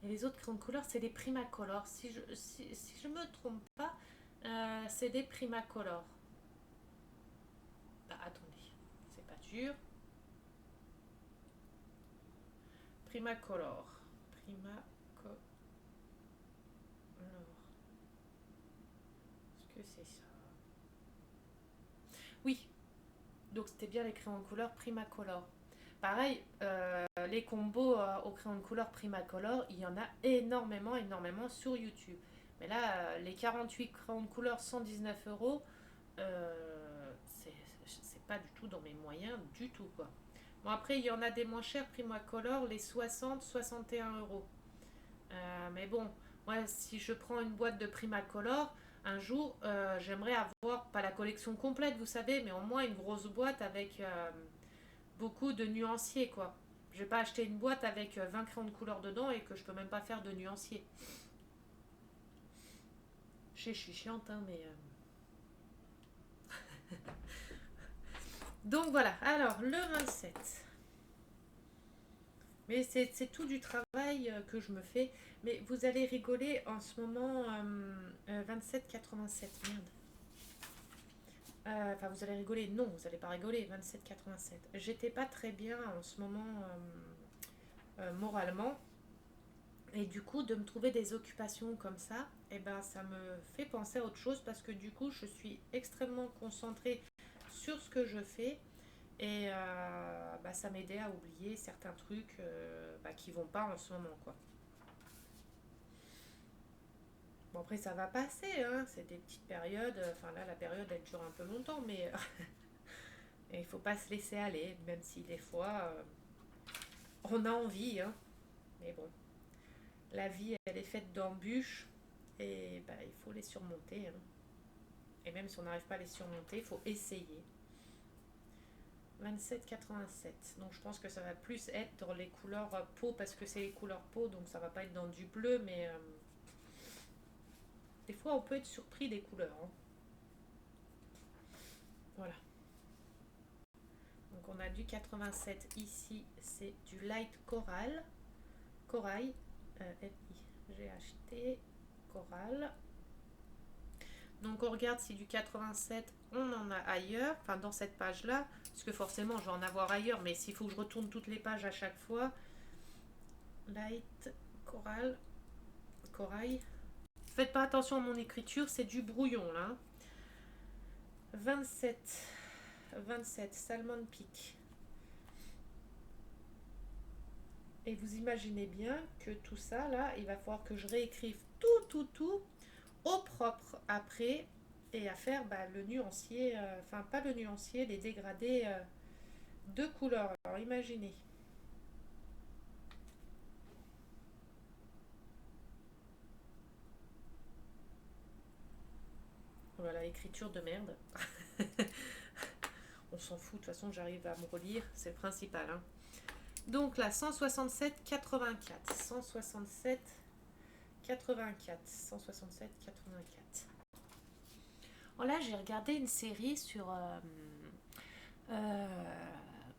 Et les autres crayons de couleur, c'est des Primacolor. Si je me trompe pas, c'est des Primacolor. Bah attendez, c'est pas sûr. Primacolor. Primacolor. Est-ce que c'est ça? Oui. Donc c'était bien les crayons de couleur Primacolor. Pareil, les combos au crayon de couleur Primacolor, il y en a énormément, énormément sur YouTube. Mais là, les 48 crayons de couleur 119 euros, c'est pas du tout dans mes moyens, du tout quoi. Bon, après, il y en a des moins chers Primacolor, les 60-61 euros. Mais bon, moi, si je prends une boîte de Primacolor, un jour, j'aimerais avoir, pas la collection complète, vous savez, mais au moins une grosse boîte avec beaucoup de nuanciers, quoi. Je vais pas acheter une boîte avec 20 crayons de couleur dedans et que je peux même pas faire de nuanciers. Je suis chiante, hein, mais... Donc voilà, alors le 27. Mais c'est tout du travail que je me fais. Mais vous allez rigoler en ce moment, 27,87, merde. Enfin, vous allez rigoler, non, vous allez pas rigoler, 27,87. J'étais pas très bien en ce moment moralement. Et du coup, de me trouver des occupations comme ça, eh ben, ça me fait penser à autre chose parce que du coup, je suis extrêmement concentrée sur ce que je fais et bah, ça m'aidait à oublier certains trucs bah, qui vont pas en ce moment, quoi. Bon, après, ça va passer, hein, c'est des petites périodes. Enfin, là, la période, elle dure un peu longtemps, mais il faut pas se laisser aller, même si des fois, on a envie, hein. Mais bon, la vie, elle est faite d'embûches et bah, il faut les surmonter. Hein. Et même si on n'arrive pas à les surmonter, il faut essayer. 27,87. Donc je pense que ça va plus être dans les couleurs peau parce que c'est les couleurs peau, donc ça va pas être dans du bleu, mais des fois on peut être surpris des couleurs. Hein. Voilà. Donc on a du 87 ici, c'est du light coral. Corail, j'ai acheté coral. Donc on regarde si du 87 on en a ailleurs, enfin dans cette page là, parce que forcément je vais en avoir ailleurs, mais s'il faut que je retourne toutes les pages à chaque fois. Light, coral, corail. Faites pas attention à mon écriture, c'est du brouillon là. 27, 27, Salmon Peak. Et vous imaginez bien que tout ça, là, il va falloir que je réécrive tout au propre après et à faire bah, le nuancier, enfin pas le nuancier, les dégradés de couleurs. Alors imaginez. Voilà, écriture de merde. On s'en fout, de toute façon j'arrive à me relire, c'est le principal. Hein. Donc là, 167,84. 167,84. Oh là, j'ai regardé une série sur euh,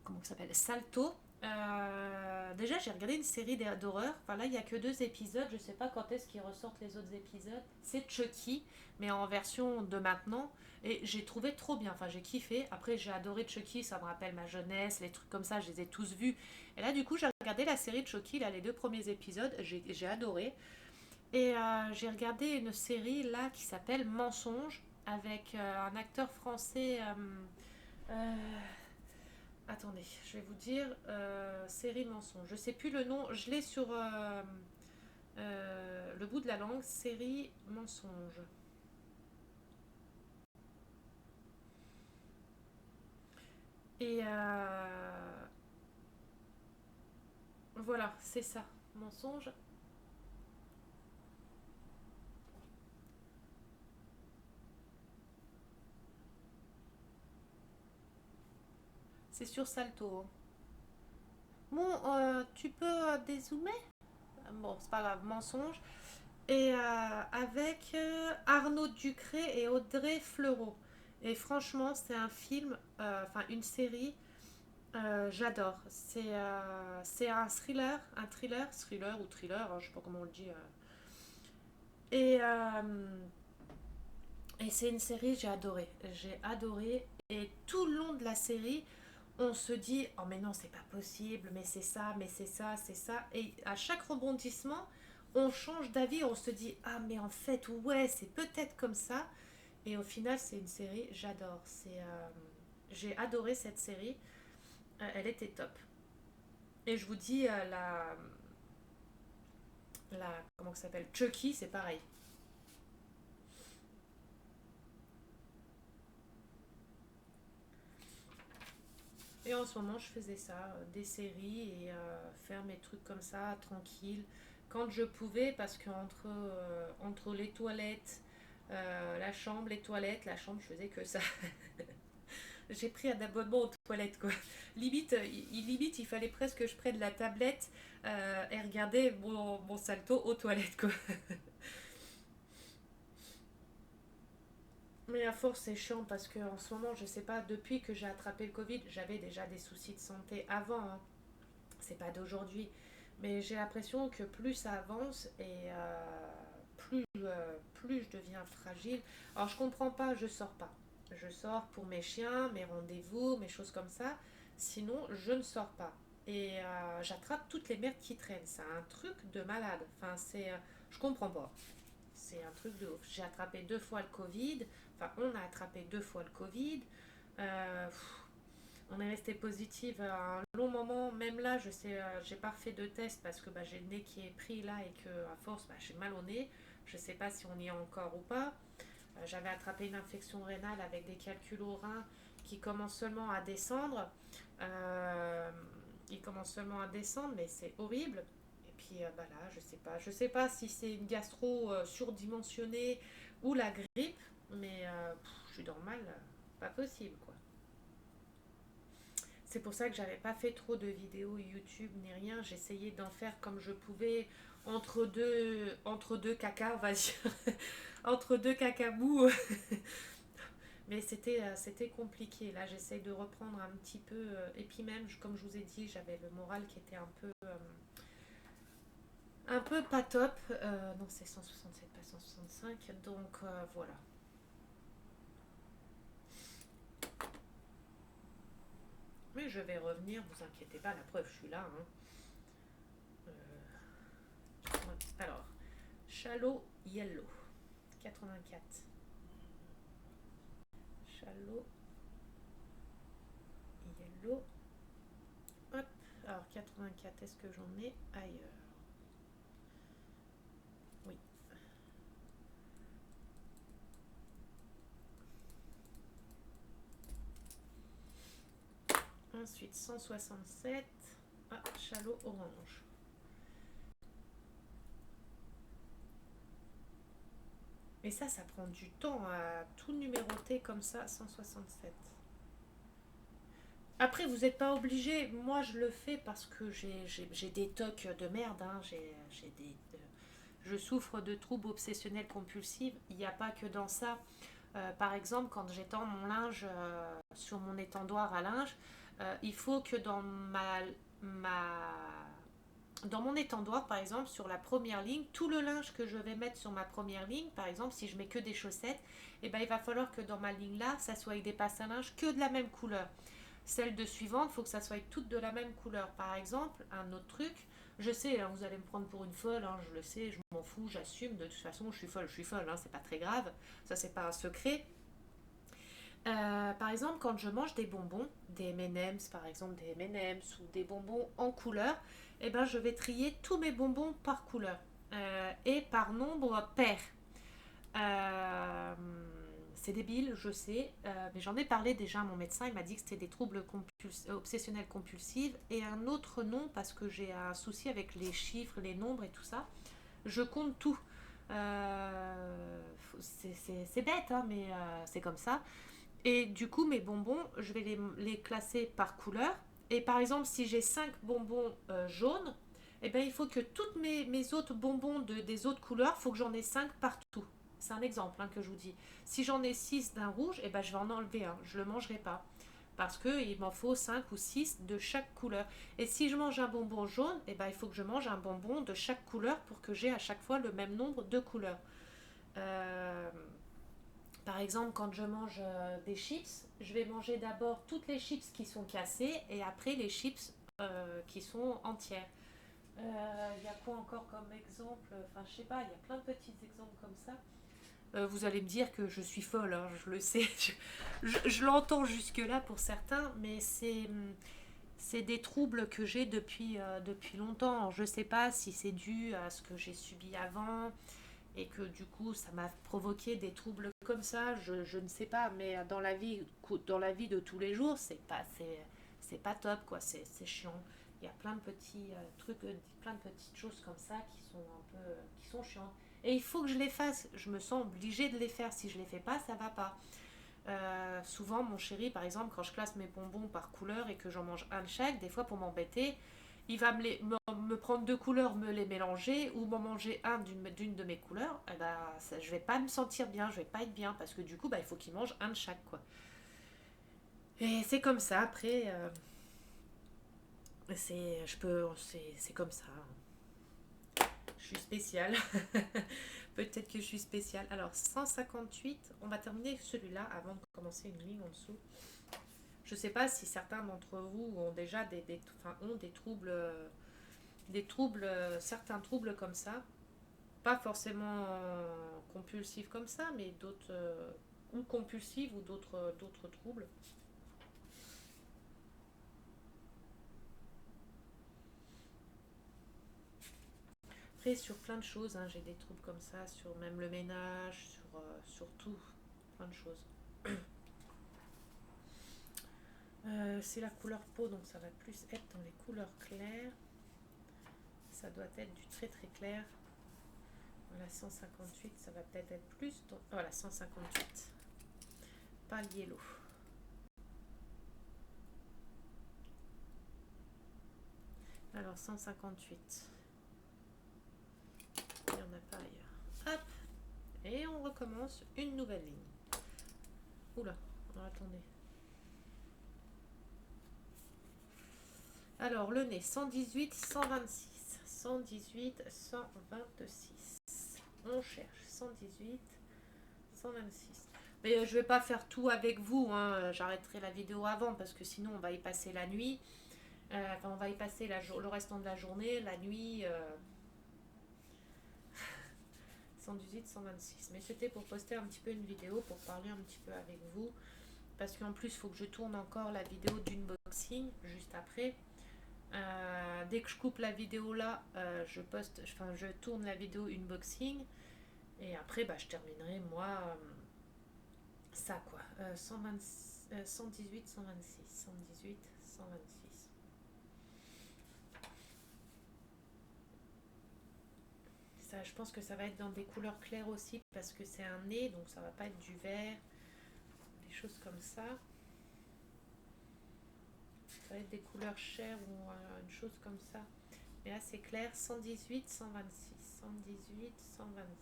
comment ça s'appelle, Salto. Déjà, j'ai regardé une série d'horreur. Enfin, là, il n'y a que 2 épisodes. Je ne sais pas quand est-ce qu'ils ressortent les autres épisodes. C'est Chucky, mais en version de maintenant. Et j'ai trouvé trop bien. Enfin, j'ai kiffé. Après, j'ai adoré Chucky. Ça me rappelle ma jeunesse, les trucs comme ça. Je les ai tous vus. Et là, du coup, j'ai regardé la série de Chucky. Là, les 2 premiers épisodes. J'ai adoré. Et j'ai regardé une série là qui s'appelle Mensonge avec un acteur français. Euh, Attendez, je vais vous dire série mensonge. Je sais plus le nom, je l'ai sur le bout de la langue. Série mensonge. Et voilà, c'est ça, mensonge. C'est sur Salto. Bon, tu peux dézoomer. Bon, c'est pas grave, mensonge. Et avec Arnaud Ducré et Audrey Fleurot. Et franchement, c'est un film, enfin une série. J'adore. C'est un thriller ou thriller, hein, je sais pas comment on le dit. Et, et c'est une série, j'ai adoré. J'ai adoré. Et tout le long de la série, on se dit, oh mais non, c'est pas possible, mais c'est ça, mais c'est ça, c'est ça. Et à chaque rebondissement, on change d'avis, on se dit, ah mais en fait, ouais, c'est peut-être comme ça. Et au final, c'est une série, j'adore. J'ai adoré cette série. Elle était top. Et je vous dis, comment ça s'appelle, Chucky, c'est pareil. Et en ce moment, je faisais ça, des séries et faire mes trucs comme ça, tranquille, quand je pouvais, parce que entre les toilettes, la chambre, les toilettes, la chambre, je faisais que ça. J'ai pris un abonnement aux toilettes, quoi. Limite, il fallait presque que je prenne la tablette et regarder mon salto aux toilettes, quoi. Mais à force, c'est chiant parce que en ce moment, je sais pas, depuis que j'ai attrapé le Covid, j'avais déjà des soucis de santé avant, hein. C'est pas d'aujourd'hui. Mais j'ai l'impression que plus ça avance et plus je deviens fragile. Alors je comprends pas, je sors pas. Je sors pour mes chiens, mes rendez-vous, mes choses comme ça. Sinon, je ne sors pas. Et j'attrape toutes les merdes qui traînent. C'est un truc de malade. Enfin, je comprends pas. C'est un truc de ouf. J'ai attrapé 2 fois le Covid. Enfin, on a attrapé 2 fois le Covid. Euh, on est resté positif un long moment. Même là, je sais, j'ai pas refait de test parce que bah, j'ai le nez qui est pris là et que à force, bah, j'ai mal au nez. Je sais pas si on y est encore ou pas. J'avais attrapé une infection rénale avec des calculs au rein qui commencent seulement à descendre. Euh, ils commencent seulement à descendre, mais c'est horrible. Et puis bah là, je sais pas si c'est une gastro surdimensionnée ou la grippe, mais je suis dans le mal, pas possible quoi. C'est pour ça que j'avais pas fait trop de vidéos YouTube ni rien. J'essayais d'en faire comme je pouvais entre deux caca, on va dire. Entre deux cacabous. Mais c'était compliqué. Là, j'essaye de reprendre un petit peu. Et puis même, comme je vous ai dit, j'avais le moral qui était un peu pas top. Non, c'est 167, pas 165. Donc voilà. Mais je vais revenir, vous inquiétez pas, la preuve, je suis là. Hein. Alors, Shallow Yellow, 84. Shallow Yellow. Hop. Alors 84, est-ce que j'en ai ailleurs? Oui. Ensuite 167. Ah, Chalot orange. Mais ça prend du temps à tout numéroter comme ça, 167. Après, vous n'êtes pas obligé. Moi, je le fais parce que j'ai des tocs de merde. Hein. Je souffre de troubles obsessionnels compulsifs. Il n'y a pas que dans ça. Par exemple, quand j'étends mon linge sur mon étendoir à linge, il faut que dans mon étendoir, par exemple, sur la première ligne, tout le linge que je vais mettre sur ma première ligne, par exemple, si je mets que des chaussettes, eh ben, il va falloir que dans ma ligne là, ça soit avec des passes à linge que de la même couleur. Celle de suivante, il faut que ça soit toutes de la même couleur. Par exemple, un autre truc, je sais, hein, vous allez me prendre pour une folle, hein, je le sais, je m'en fous, j'assume, de toute façon, je suis folle, hein, c'est pas très grave, ça c'est pas un secret. Par exemple, quand je mange des bonbons, des M&M's par exemple, des M&M's ou des bonbons en couleur, eh ben, je vais trier tous mes bonbons par couleur et par nombre pair. Euh, c'est débile, je sais, mais j'en ai parlé déjà à mon médecin. Il m'a dit que c'était des troubles obsessionnels compulsifs et un autre nom parce que j'ai un souci avec les chiffres, les nombres et tout ça. Je compte tout. C'est bête, hein, mais c'est comme ça. Et du coup, mes bonbons, je vais les classer par couleur. Et par exemple, si j'ai 5 bonbons jaunes, eh ben, il faut que toutes mes autres bonbons des autres couleurs, il faut que j'en ai 5 partout. C'est un exemple hein, que je vous dis. Si j'en ai 6 d'un rouge, eh ben, je vais en enlever un. Je ne le mangerai pas. Parce qu'il m'en faut 5 ou 6 de chaque couleur. Et si je mange un bonbon jaune, eh ben, il faut que je mange un bonbon de chaque couleur pour que j'ai à chaque fois le même nombre de couleurs. Euh, Par exemple, quand je mange des chips, je vais manger d'abord toutes les chips qui sont cassées et après les chips qui sont entières. Il y a quoi encore comme exemple? Enfin, je sais pas, il y a plein de petits exemples comme ça. Vous allez me dire que je suis folle, hein, je le sais. Je l'entends jusque-là pour certains, mais c'est des troubles que j'ai depuis longtemps. Alors, je ne sais pas si c'est dû à ce que j'ai subi avant, et que du coup ça m'a provoqué des troubles comme ça, je ne sais pas, mais dans la vie de tous les jours, c'est pas top quoi, c'est chiant. Il y a plein de petits trucs, plein de petites choses comme ça qui sont un peu qui sont chiantes. Et il faut que je les fasse, je me sens obligée de les faire. Si je les fais pas, ça va pas. Souvent, mon chéri, par exemple, quand je classe mes bonbons par couleur et que j'en mange un de chaque, des fois pour m'embêter, il va me prendre deux couleurs, me les mélanger ou m'en manger un d'une de mes couleurs. Et ben, ça, je vais pas me sentir bien, je vais pas être bien parce que du coup, bah, il faut qu'il mange un de chaque quoi. Et c'est comme ça. Après, c'est comme ça. Je suis spéciale. Peut-être que je suis spéciale. Alors 158, on va terminer celui-là avant de commencer une ligne en dessous. Je ne sais pas si certains d'entre vous ont déjà ont des troubles, certains troubles comme ça. Pas forcément compulsifs comme ça, mais d'autres, ou compulsifs ou d'autres troubles. Après, sur plein de choses, hein, j'ai des troubles comme ça, sur même le ménage, sur tout, plein de choses. C'est la couleur peau, donc ça va plus être dans les couleurs claires. Ça doit être du très très clair. Voilà, 158, ça va peut-être être plus. Voilà, 158. Pas le yellow. Alors, 158. Il n'y en a pas ailleurs. Hop. Et on recommence une nouvelle ligne. Oula, attendez. Alors, le nez, 118, 126. 118, 126. On cherche 118, 126. Mais je vais pas faire tout avec vous, hein. J'arrêterai la vidéo avant parce que sinon on va y passer la nuit. Enfin, on va y passer le restant de la journée, la nuit. 118, 126. Mais c'était pour poster un petit peu une vidéo, pour parler un petit peu avec vous. Parce qu'en plus, il faut que je tourne encore la vidéo d'unboxing juste après. Dès que je coupe la vidéo là, je poste, enfin je tourne la vidéo unboxing et après bah, je terminerai moi ça quoi. 120, 118, 126, 118, 126. Ça, je pense que ça va être dans des couleurs claires aussi parce que c'est un nez, donc ça va pas être du vert, des choses comme ça. Ça va être des couleurs chères ou une chose comme ça. Mais là c'est clair, 118, 126, 118, 126.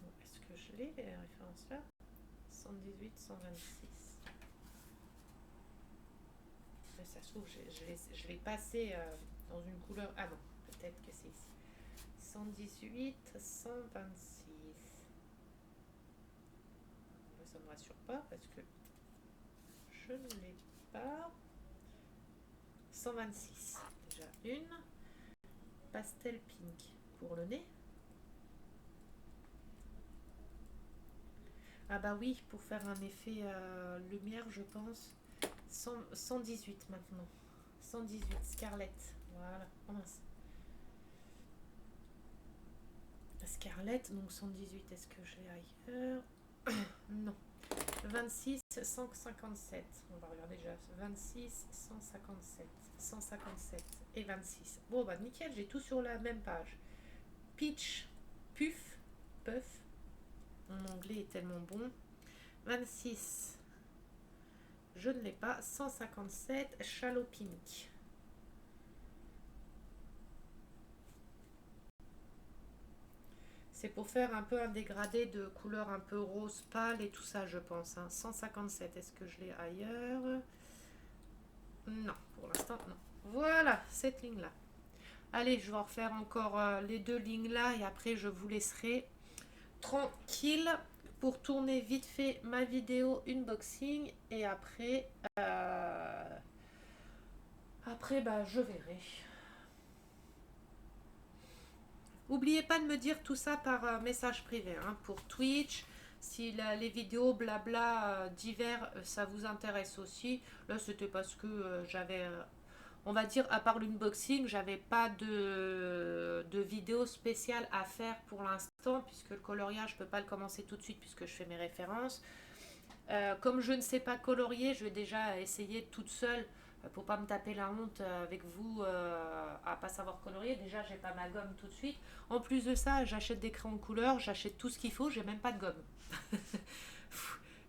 Bon, est-ce que je l'ai les références là? 118, 126. Mais ça se trouve, je l'ai passé dans une couleur. Ah non, peut-être que c'est ici. 118, 126. Ça ne me rassure pas parce que je ne l'ai pas. 126, déjà une. Pastel pink pour le nez. Ah bah oui, pour faire un effet lumière, je pense. 118 maintenant. 118, Scarlett. Voilà. Oh mince. Scarlett, donc 118, est-ce que je l'ai ailleurs? Non. 26, 157. On va regarder déjà. 26, 157. 157 et 26. Bon bah nickel, j'ai tout sur la même page. Peach, puff, puff. Mon anglais est tellement bon. 26. Je ne l'ai pas. 157, Shallow Pink. C'est pour faire un peu un dégradé de couleur un peu rose pâle et tout ça, je pense. 157, est-ce que je l'ai ailleurs? Non, pour l'instant, non. Voilà, cette ligne-là. Allez, je vais en refaire encore les deux lignes-là et après, je vous laisserai tranquille pour tourner vite fait ma vidéo unboxing et après, bah, je verrai. N'oubliez pas de me dire tout ça par message privé pour Twitch. Si les vidéos blabla divers, ça vous intéresse aussi. Là, c'était parce que j'avais, on va dire, à part l'unboxing, j'avais pas de vidéo spéciale à faire pour l'instant, puisque le coloriage, je peux pas le commencer tout de suite puisque je fais mes références. Comme je ne sais pas colorier, je vais déjà essayer toute seule pour pas me taper la honte avec vous à pas savoir colorier. Déjà, j'ai pas ma gomme tout de suite. En plus de ça, j'achète des crayons de couleur, j'achète tout ce qu'il faut, j'ai même pas de gomme.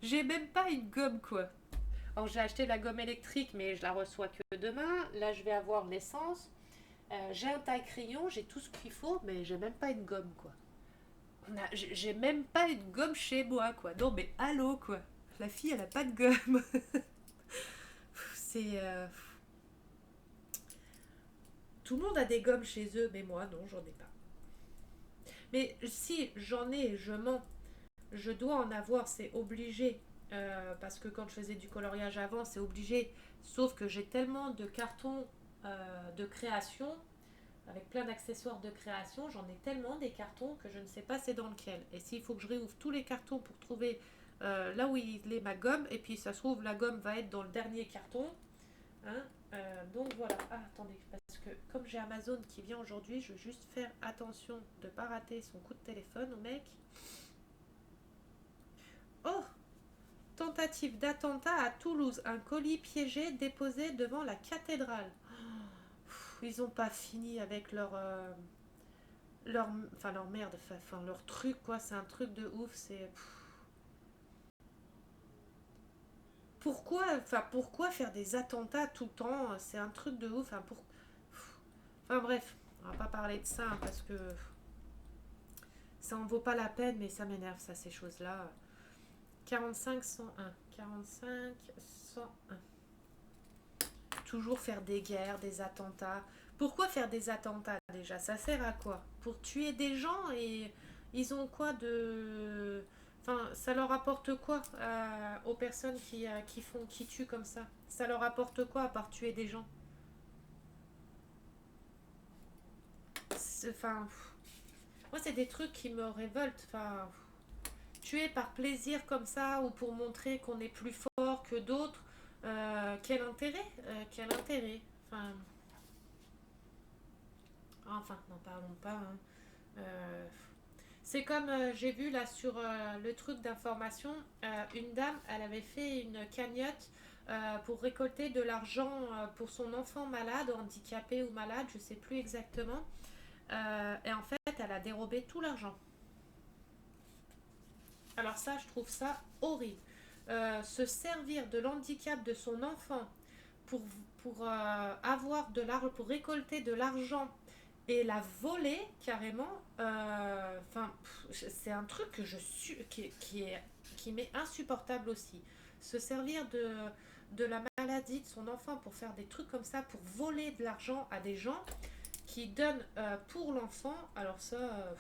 J'ai même pas une gomme quoi. Alors j'ai acheté la gomme électrique, mais je la reçois que demain. Là, je vais avoir l'essence. J'ai un taille-crayon, j'ai tout ce qu'il faut, mais j'ai même pas une gomme quoi. J'ai même pas une gomme chez moi quoi. Non mais allô quoi. La fille elle a pas de gomme. C'est tout le monde a des gommes chez eux, mais moi non, j'en ai pas. Mais si j'en ai, je mens. Je dois en avoir, c'est obligé. Parce que quand je faisais du coloriage avant, c'est obligé. Sauf que j'ai tellement de cartons de création, avec plein d'accessoires de création, j'en ai tellement des cartons que je ne sais pas c'est dans lequel. Et s'il faut que je réouvre tous les cartons pour trouver là où il est ma gomme, et puis ça se trouve la gomme va être dans le dernier carton. Hein, donc voilà. Ah, attendez, parce que comme j'ai Amazon qui vient aujourd'hui, je veux juste faire attention de ne pas rater son coup de téléphone au mec. Oh, tentative d'attentat à Toulouse. Un colis piégé déposé devant la cathédrale. Ils ont pas fini avec leur merde, enfin leur truc quoi. C'est un truc de ouf. C'est pourquoi faire des attentats tout le temps. C'est un truc de ouf. Enfin bref, on va pas parler de ça parce que ça en vaut pas la peine, mais ça m'énerve ça ces choses là. 45 101, 45 101. Toujours faire des guerres, des attentats. Pourquoi faire des attentats déjà? Ça sert à quoi? Pour tuer des gens et ils ont quoi de... Enfin, ça leur apporte quoi aux personnes qui tuent comme ça? Ça leur apporte quoi à part tuer des gens? Enfin, moi c'est des trucs qui me révoltent. Enfin, tuer par plaisir comme ça ou pour montrer qu'on est plus fort que d'autres, quel intérêt? Quel intérêt? Enfin, n'en parlons pas, hein. Euh, c'est comme j'ai vu là sur le truc d'information, une dame, elle avait fait une cagnotte pour récolter de l'argent pour son enfant malade, handicapé ou malade, je sais plus exactement. Et en fait, elle a dérobé tout l'argent. Alors ça, je trouve ça horrible. Se servir de l'handicap de son enfant pour, avoir de l'argent, pour récolter de l'argent et la voler carrément, enfin, c'est un truc que je suis, qui m'est insupportable aussi. Se servir de la maladie de son enfant pour faire des trucs comme ça, pour voler de l'argent à des gens qui donnent pour l'enfant, alors ça,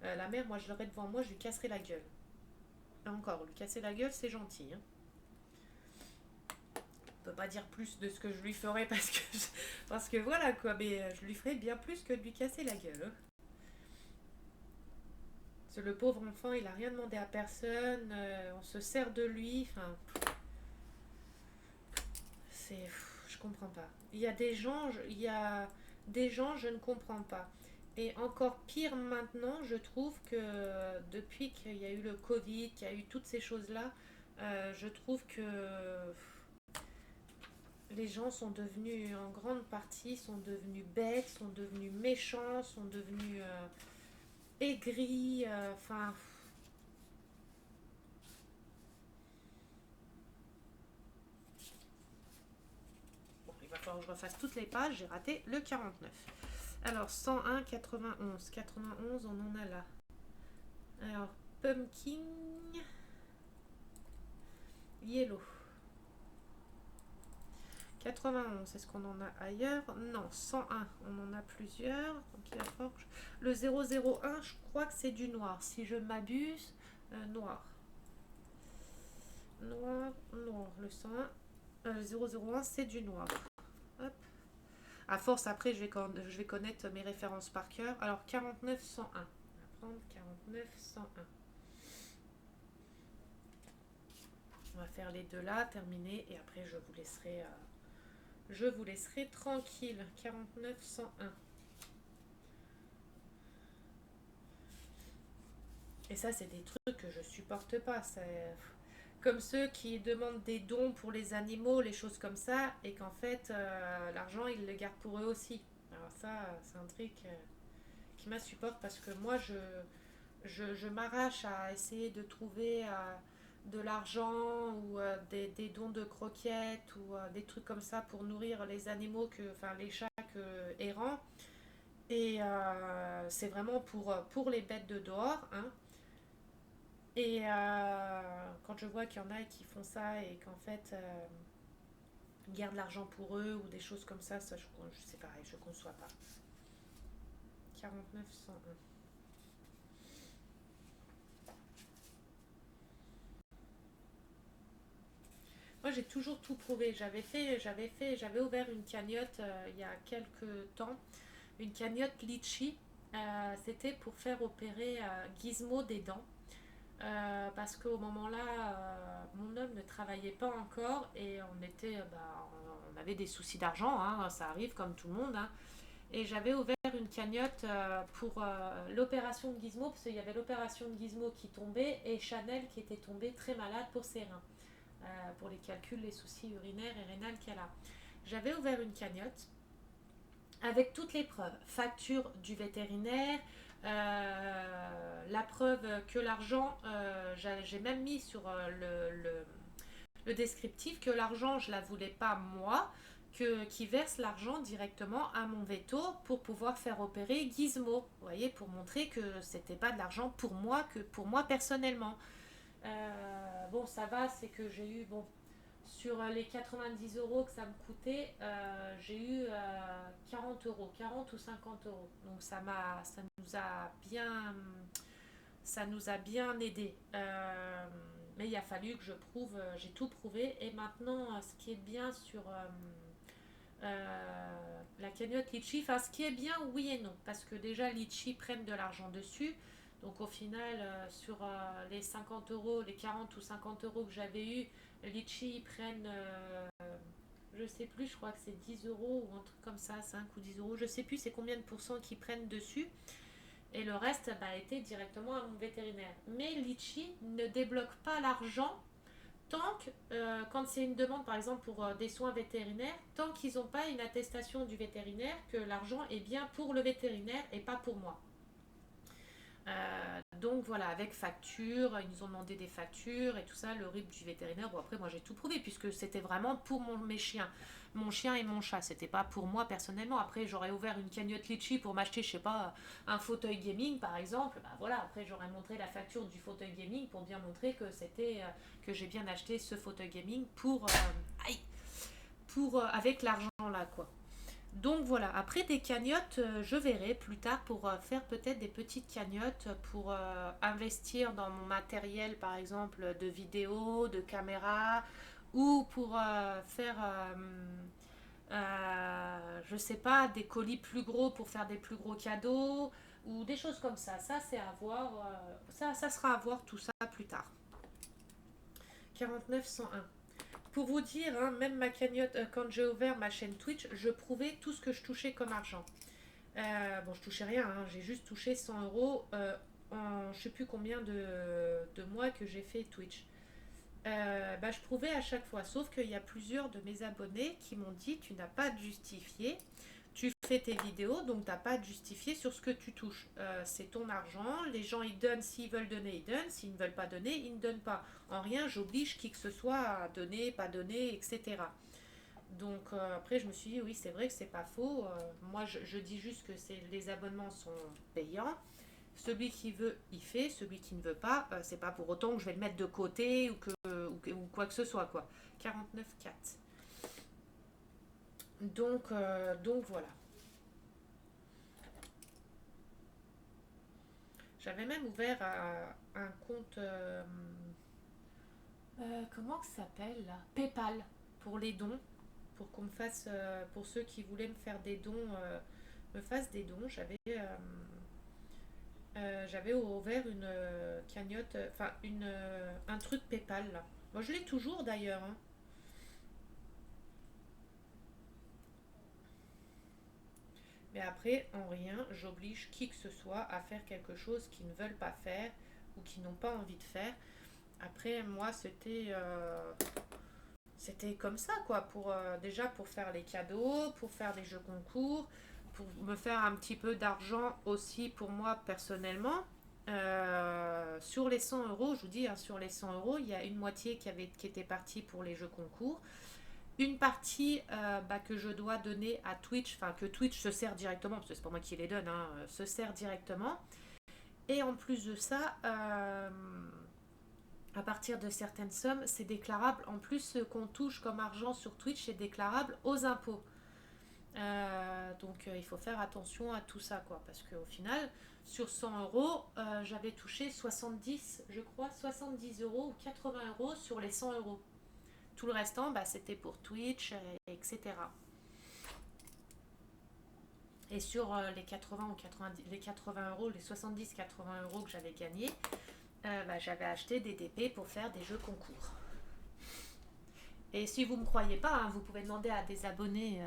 la mère, moi je l'aurais devant moi, je lui casserai la gueule. Là encore, lui casser la gueule, c'est gentil, hein. Je peux pas dire plus de ce que je lui ferais parce que voilà quoi, mais je lui ferais bien plus que de lui casser la gueule, hein. Parce que le pauvre enfant, il a rien demandé à personne, on se sert de lui, enfin, c'est, je comprends pas. Il y a des gens, je ne comprends pas. Et encore pire maintenant, je trouve que depuis qu'il y a eu le Covid, qu'il y a eu toutes ces choses-là, je trouve que les gens sont devenus, en grande partie, sont devenus bêtes, sont devenus méchants, sont devenus aigris. Enfin, bon, il va falloir que je refasse toutes les pages. J'ai raté le 49. Alors, 101, 91. 91, on en a là. Alors, Pumpkin, Yellow. 91, est-ce qu'on en a ailleurs? Non, 101, on en a plusieurs. Donc il va falloir que le 001, je crois que c'est du noir. Si je m'abuse, noir. Noir, noir. Le 101, le 001, c'est du noir. Hop. À force, après, je vais connaître mes références par cœur. Alors, 49, 101. On va prendre 49, 101. On va faire les deux là, terminer, et après, je vous laisserai tranquille. 49, 101. Et ça, c'est des trucs que je supporte pas. C'est comme ceux qui demandent des dons pour les animaux, les choses comme ça, et qu'en fait, l'argent, ils le gardent pour eux aussi. Alors ça, c'est un truc qui m'insupporte parce que moi, je m'arrache à essayer de trouver de l'argent ou des dons de croquettes ou des trucs comme ça pour nourrir les animaux, enfin les chats errants. Et c'est vraiment pour les bêtes de dehors, hein. Et quand je vois qu'il y en a qui font ça et qu'en fait ils gardent l'argent pour eux ou des choses comme ça, c'est pareil, je ne conçois pas. 49, 101. Moi j'ai toujours tout prouvé. J'avais ouvert une cagnotte il y a quelques temps, une cagnotte Litchi. C'était pour faire opérer Gizmo des dents. Parce qu'au moment-là, mon homme ne travaillait pas encore et on avait des soucis d'argent, hein, ça arrive comme tout le monde, hein. Et j'avais ouvert une cagnotte pour l'opération de Gizmo, parce qu'il y avait l'opération de Gizmo qui tombait et Chanel qui était tombée très malade pour ses reins, pour les calculs, les soucis urinaires et rénales qu'elle a. J'avais ouvert une cagnotte avec toutes les preuves, facture du vétérinaire, la preuve que l'argent, j'ai même mis sur le descriptif que l'argent, je ne la voulais pas moi, qui verse l'argent directement à mon veto pour pouvoir faire opérer Gizmo. Vous voyez, pour montrer que c'était pas de l'argent pour moi, que pour moi personnellement. Bon, ça va, c'est que j'ai eu, bon, sur les 90 euros que ça me coûtait, j'ai eu 40 euros, 40 ou 50 euros. Donc ça nous a bien aidé. Mais il a fallu que je prouve, j'ai tout prouvé. Et maintenant, ce qui est bien sur la cagnotte Litchi, enfin ce qui est bien, oui et non, parce que déjà Litchi prennent de l'argent dessus. Donc au final, sur les 50 euros, les 40 ou 50 euros que j'avais eu, Litchi, ils prennent, je sais plus, je crois que c'est 10 euros ou un truc comme ça, 5 ou 10 euros, je sais plus c'est combien de pourcents qu'ils prennent dessus. Et le reste était directement à mon vétérinaire. Mais Litchi ne débloque pas l'argent tant que, quand c'est une demande par exemple pour des soins vétérinaires, tant qu'ils n'ont pas une attestation du vétérinaire que l'argent est bien pour le vétérinaire et pas pour moi. Donc voilà, avec facture, ils nous ont demandé des factures et tout ça, le RIB du vétérinaire. Bon, après, moi j'ai tout prouvé puisque c'était vraiment pour mes chiens. Mon chien et mon chat, c'était pas pour moi personnellement. Après, j'aurais ouvert une cagnotte Litchi pour m'acheter, je sais pas, un fauteuil gaming par exemple. Bah voilà, après, j'aurais montré la facture du fauteuil gaming pour bien montrer que c'était que j'ai bien acheté ce fauteuil gaming avec l'argent là, quoi. Donc voilà, après des cagnottes, je verrai plus tard pour faire peut-être des petites cagnottes pour investir dans mon matériel, par exemple, de vidéo, de caméra, ou pour faire, je sais pas, des colis plus gros pour faire des plus gros cadeaux, ou des choses comme ça. Ça, c'est à voir, ça sera à voir tout ça plus tard. 49 101. Pour vous dire, hein, même ma cagnotte, quand j'ai ouvert ma chaîne Twitch, je prouvais tout ce que je touchais comme argent. Bon, je touchais rien, hein, j'ai juste touché 100 euros en je sais plus combien de mois que j'ai fait Twitch. Je prouvais à chaque fois, sauf qu'il y a plusieurs de mes abonnés qui m'ont dit tu n'as pas de justifié, tu fais tes vidéos donc tu n'as pas de justifié sur ce que tu touches. C'est ton argent, les gens ils donnent, s'ils veulent donner ils donnent, s'ils ne veulent pas donner ils ne donnent pas. En rien j'oblige qui que ce soit à donner, pas donner, etc. Donc après je me suis dit oui c'est vrai que c'est pas faux. Moi je dis juste que les abonnements sont payants. Celui qui veut, il fait. Celui qui ne veut pas, c'est pas pour autant que je vais le mettre de côté ou quoi que ce soit, quoi. 49,4. Donc voilà. J'avais même ouvert un compte. Comment ça s'appelle là, PayPal pour les dons. Pour qu'on me fasse. Pour ceux qui voulaient me faire des dons, me fassent des dons. J'avais ouvert une cagnotte, enfin un truc PayPal là. Moi je l'ai toujours d'ailleurs, hein. Mais après, en rien, j'oblige qui que ce soit à faire quelque chose qu'ils ne veulent pas faire ou qu'ils n'ont pas envie de faire. Après, moi, c'était comme ça, quoi. Déjà pour faire les cadeaux, pour faire des jeux concours, pour me faire un petit peu d'argent aussi pour moi personnellement. Sur les 100 euros, je vous dis, hein, sur les 100 euros, il y a une moitié qui était partie pour les jeux concours. Une partie que je dois donner à Twitch, enfin que Twitch se sert directement, parce que c'est pas moi qui les donne, hein, se sert directement. Et en plus de ça, à partir de certaines sommes, c'est déclarable. En plus, ce qu'on touche comme argent sur Twitch, c'est déclarable aux impôts. Donc il faut faire attention à tout ça, quoi. Parce qu'au final, sur 100 euros, j'avais touché 70, je crois, 70 euros ou 80 euros sur les 100 euros. Tout le restant, c'était pour Twitch, etc. Et sur les 80 ou 90, les 80 euros, les 70-80 euros que j'avais gagnés, j'avais acheté des DP pour faire des jeux concours. Et si vous ne me croyez pas, hein, vous pouvez demander à des abonnés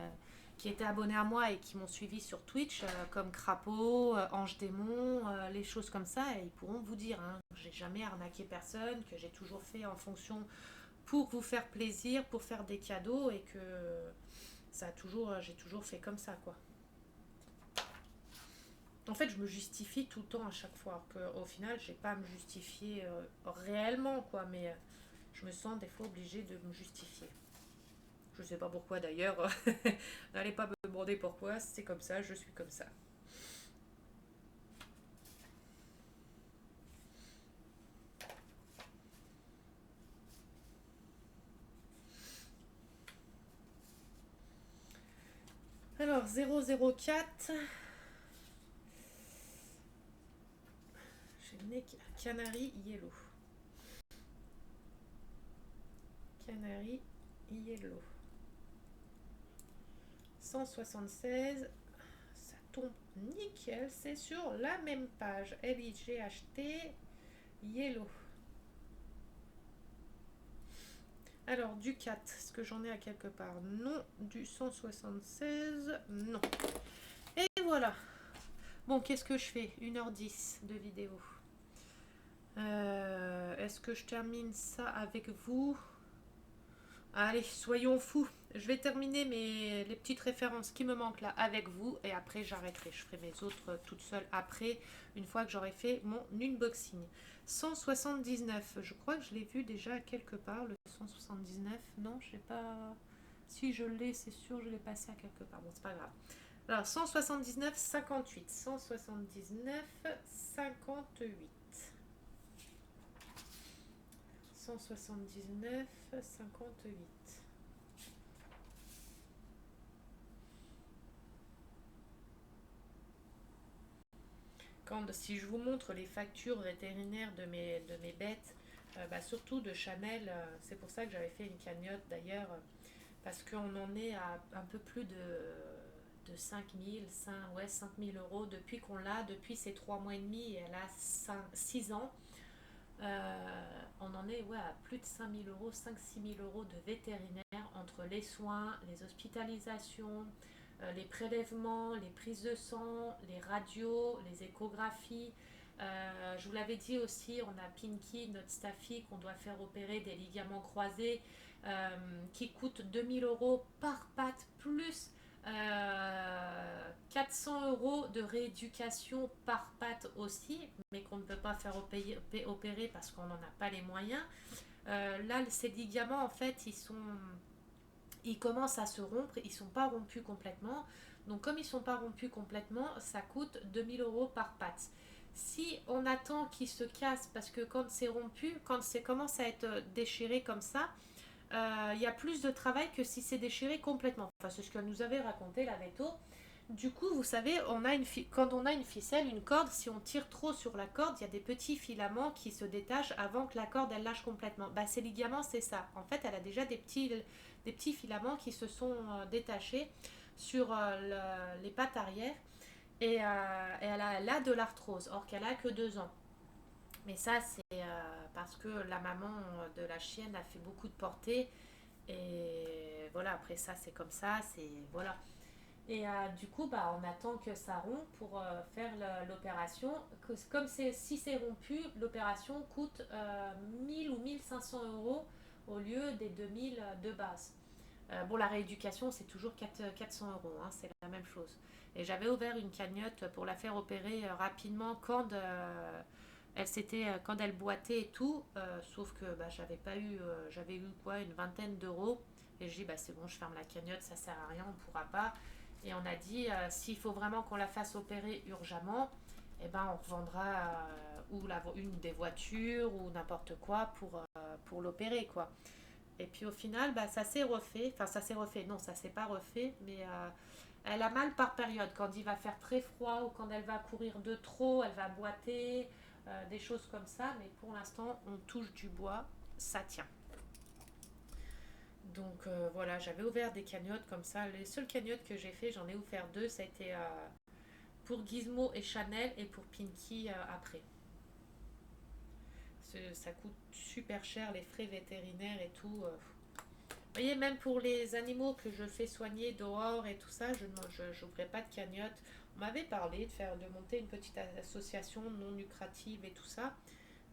qui étaient abonnés à moi et qui m'ont suivi sur Twitch, comme Crapaud, Ange Démon, les choses comme ça, et ils pourront vous dire que j'ai jamais arnaqué personne, que j'ai toujours fait en fonction pour vous faire plaisir, pour faire des cadeaux, et que j'ai toujours fait comme ça, quoi. En fait, je me justifie tout le temps à chaque fois, qu'au final, j'ai pas à me justifier réellement, quoi, mais je me sens des fois obligée de me justifier. Je sais pas pourquoi d'ailleurs. N'allez pas me demander pourquoi, c'est comme ça, je suis comme ça. Alors, 004. J'ai le nez Canary Yellow. Canary Yellow. 176. Ça carton nickel. C'est sur la même page. Ellie, j'ai acheté Yellow. Alors, du 4, est-ce que j'en ai à quelque part? Non. Du 176, non. Et voilà. Bon, qu'est-ce que je fais? 1h10 de vidéo. Est-ce que je termine ça avec vous? Allez, soyons fous. Je vais terminer les petites références qui me manquent là avec vous. Et après, j'arrêterai. Je ferai mes autres toutes seules après, une fois que j'aurai fait mon unboxing. 179. Je crois que je l'ai vu déjà quelque part, le 179. Non, je sais pas. Si je l'ai, c'est sûr, je l'ai passé à quelque part. Bon, c'est pas grave. Alors, 179, 58. 179, 58. 179, 58. Si je vous montre les factures vétérinaires de mes bêtes, surtout de Chanel, c'est pour ça que j'avais fait une cagnotte d'ailleurs, parce qu'on en est à un peu plus de 5 000, 5 000 euros depuis qu'on l'a, depuis ces 3 mois et demi, et elle a 6 ans. On en est à plus de 5 000 euros, 5-6 000 euros de vétérinaire entre les soins, les hospitalisations, les prélèvements, les prises de sang, les radios, les échographies. Je vous l'avais dit aussi, on a Pinky, notre Staffy, qu'on doit faire opérer des ligaments croisés qui coûtent 2 000 euros par patte, plus 400 euros de rééducation par patte aussi, mais qu'on ne peut pas faire opérer parce qu'on n'en a pas les moyens. Là, ces ligaments, en fait, ils commencent à se rompre, ils ne sont pas rompus complètement. Donc comme ils ne sont pas rompus complètement, ça coûte 2 000 euros par patte. Si on attend qu'ils se cassent, parce que quand c'est rompu, quand ça commence à être déchiré comme ça, il y a plus de travail que si c'est déchiré complètement. Enfin, c'est ce que nous avait raconté la veto. Du coup, vous savez, quand on a une ficelle, une corde, si on tire trop sur la corde, il y a des petits filaments qui se détachent avant que la corde elle lâche complètement. Ces ligaments, c'est ça. En fait, elle a déjà des petits filaments qui se sont détachés sur les pattes arrière et elle a de l'arthrose, or qu'elle a que 2 ans. Mais ça, c'est parce que la maman de la chienne a fait beaucoup de portées. Et voilà, après ça, c'est comme ça, c'est voilà. Et du coup, on attend que ça rompe pour faire l'opération. Comme si c'est rompu, l'opération coûte 1000 ou 1500 euros au lieu des 2000 de base. Bon, la rééducation, c'est toujours 400 euros, hein, c'est la même chose. Et j'avais ouvert une cagnotte pour la faire opérer rapidement quand elle boitait et tout, sauf que j'avais eu quoi, une vingtaine d'euros. Et je dis, c'est bon, je ferme la cagnotte, ça sert à rien, on pourra pas. Et on a dit, s'il faut vraiment qu'on la fasse opérer urgemment, on revendra une des voitures ou n'importe quoi pour l'opérer, quoi. Et puis au final, ça s'est refait. Enfin, ça s'est refait. Non, ça s'est pas refait. Mais elle a mal par période. Quand il va faire très froid ou quand elle va courir de trop, elle va boiter. Des choses comme ça. Mais pour l'instant, on touche du bois. Ça tient. Donc voilà, j'avais ouvert des cagnottes comme ça. Les seules cagnottes que j'ai fait, j'en ai ouvert 2. Ça a été pour Gizmo et Chanel et pour Pinky après. Ça coûte super cher, les frais vétérinaires et tout. Vous voyez, même pour les animaux que je fais soigner dehors et tout ça, je n'ouvrais pas de cagnotte. On m'avait parlé de monter une petite association non lucrative et tout ça,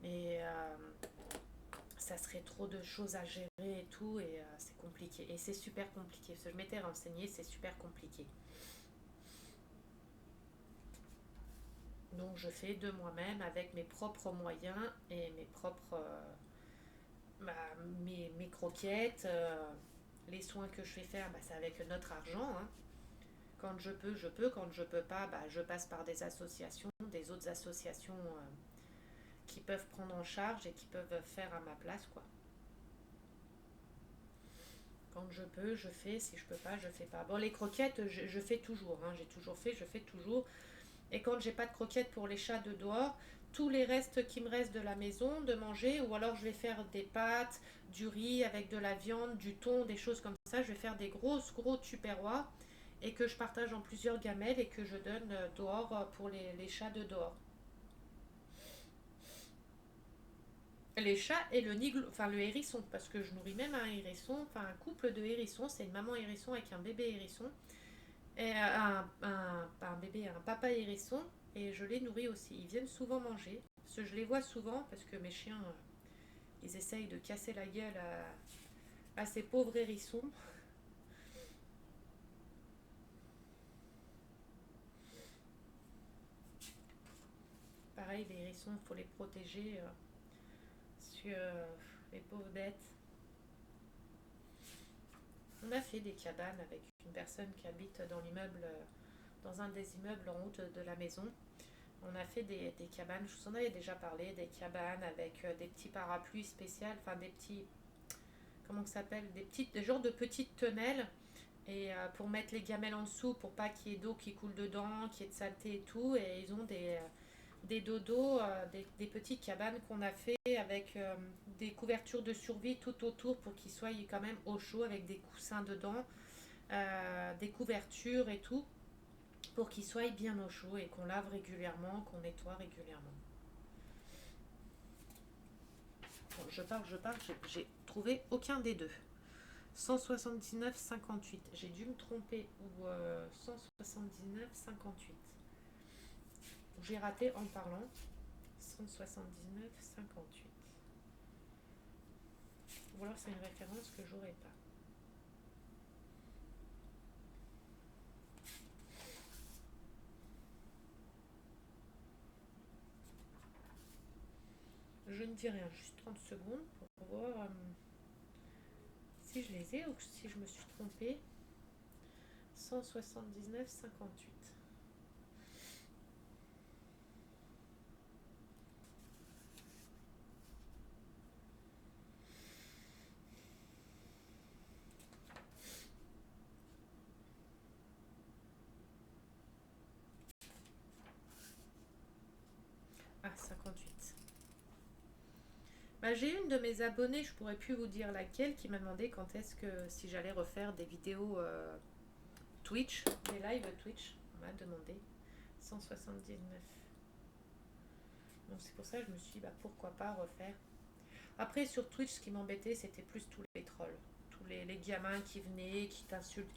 mais ça serait trop de choses à gérer et tout, et c'est compliqué. Et c'est super compliqué, parce que je m'étais renseignée, c'est super compliqué. Donc je fais de moi-même avec mes propres moyens et mes propres mes croquettes, les soins que je fais faire, c'est avec notre argent, hein. Quand je peux, je peux. Quand je peux pas, je passe par des associations, des autres associations qui peuvent prendre en charge et qui peuvent faire à ma place, quoi. Quand je peux, je fais. Si je peux pas, je fais pas. Bon, les croquettes, je fais toujours, hein. J'ai toujours fait, je fais toujours. Et quand j'ai pas de croquettes pour les chats de dehors, tous les restes qui me restent de la maison, de manger, ou alors je vais faire des pâtes, du riz avec de la viande, du thon, des choses comme ça. Je vais faire des gros tupperwares et que je partage en plusieurs gamelles et que je donne dehors pour les chats de dehors. Les chats et le niglo, enfin le hérisson, parce que je nourris même un hérisson, enfin un couple de hérissons, c'est une maman hérisson avec un bébé hérisson, et pas un bébé, un papa hérisson, et je les nourris aussi. Ils viennent souvent manger, parce que je les vois souvent, parce que mes chiens, ils essayent de casser la gueule à ces pauvres hérissons. Pareil, les hérissons, il faut les protéger sur les pauvres bêtes. On a fait des cabanes avec une personne qui habite dans l'immeuble, dans un des immeubles en haut de la maison. On a fait des cabanes, je vous en avais déjà parlé, des cabanes avec des petits parapluies spéciaux, enfin des petits, comment ça s'appelle, des genres de petites tonnelles, et pour mettre les gamelles en dessous pour pas qu'il y ait d'eau qui coule dedans, qu'il y ait de saleté et tout. Et ils ont des dodos, des petites cabanes qu'on a fait avec des couvertures de survie tout autour pour qu'ils soient quand même au chaud, avec des coussins dedans, des couvertures et tout, pour qu'ils soient bien au chaud et qu'on lave régulièrement, qu'on nettoie régulièrement. Bon, je parle, j'ai trouvé aucun des deux. 179,58. J'ai dû me tromper. Ou 179,58. J'ai raté en parlant. 179,58. Ou alors c'est une référence que j'aurais pas. Je ne dis rien, juste 30 secondes pour voir si je les ai ou si je me suis trompée. 179,58. Ah, 58. Bah, j'ai une de mes abonnées, je pourrais plus vous dire laquelle, qui m'a demandé quand est-ce que si j'allais refaire des vidéos Twitch, des lives Twitch. On m'a demandé 179. Donc c'est pour ça que je me suis dit bah, pourquoi pas refaire. Après sur Twitch, ce qui m'embêtait, c'était plus tous les trolls, tous les gamins qui venaient, qui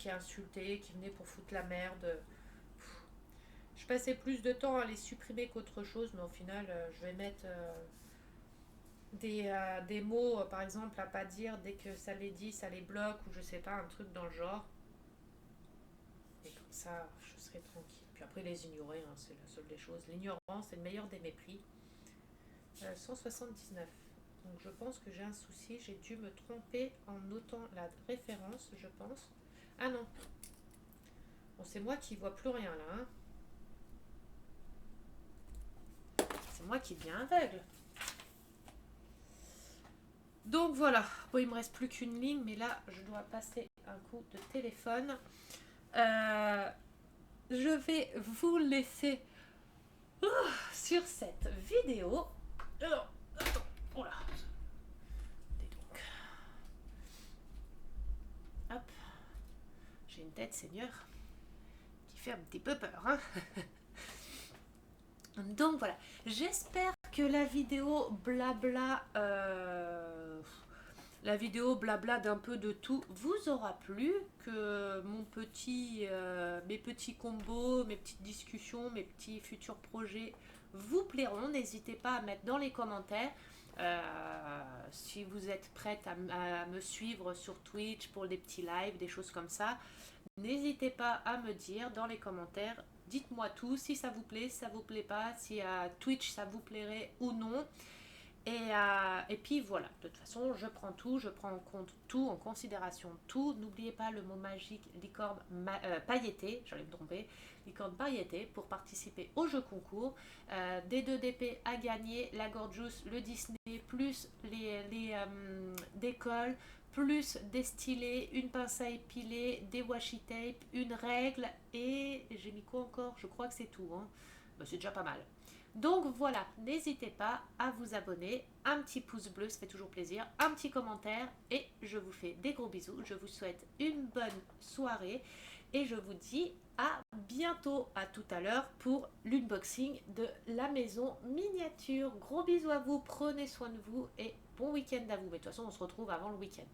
insultaient, qui venaient pour foutre la merde. Je passais plus de temps à les supprimer qu'autre chose, mais au final, je vais mettre des mots, par exemple, à pas dire, dès que ça les dit, ça les bloque, ou je sais pas, un truc dans le genre. Et comme ça, je serai tranquille. Puis après, les ignorer, hein, c'est la seule des choses. L'ignorance, c'est le meilleur des mépris. 179. Donc je pense que j'ai un souci, j'ai dû me tromper en notant la référence, je pense. Ah non. Bon, c'est moi qui vois plus rien là. Hein. C'est moi qui deviens aveugle. Donc voilà, bon, il me reste plus qu'une ligne, mais là, je dois passer un coup de téléphone. Je vais vous laisser sur cette vidéo. Alors, attends, voilà. Et donc, hop, j'ai une tête, Seigneur, qui fait un petit peu peur. Hein. Donc voilà, j'espère que la vidéo blabla d'un peu de tout vous aura plu, que mes petits combos, mes petites discussions, mes petits futurs projets vous plairont. N'hésitez pas à mettre dans les commentaires si vous êtes prête à me suivre sur Twitch pour des petits lives, des choses comme ça. N'hésitez pas à me dire dans les commentaires, dites-moi tout, si ça vous plaît, si ça vous plaît pas, si à Twitch ça vous plairait ou non. Et puis voilà, de toute façon, je prends tout, je prends en compte tout, en considération tout. N'oubliez pas le mot magique licorne pailletée, j'allais me tromper, licorne pailletée pour participer au jeu concours. Des 2 DP à gagner, la Gorgeous, le Disney, plus les décolles, plus des stylés, une pince à épiler, des washi tape, une règle et j'ai mis quoi encore? Je crois que c'est tout. Hein. Bah, c'est déjà pas mal. Donc voilà, n'hésitez pas à vous abonner, un petit pouce bleu, ça fait toujours plaisir, un petit commentaire et je vous fais des gros bisous. Je vous souhaite une bonne soirée Et je vous dis à bientôt, à tout à l'heure pour l'unboxing de la maison miniature. Gros bisous à vous, prenez soin de vous et bon week-end à vous. Mais de toute façon, on se retrouve avant le week-end.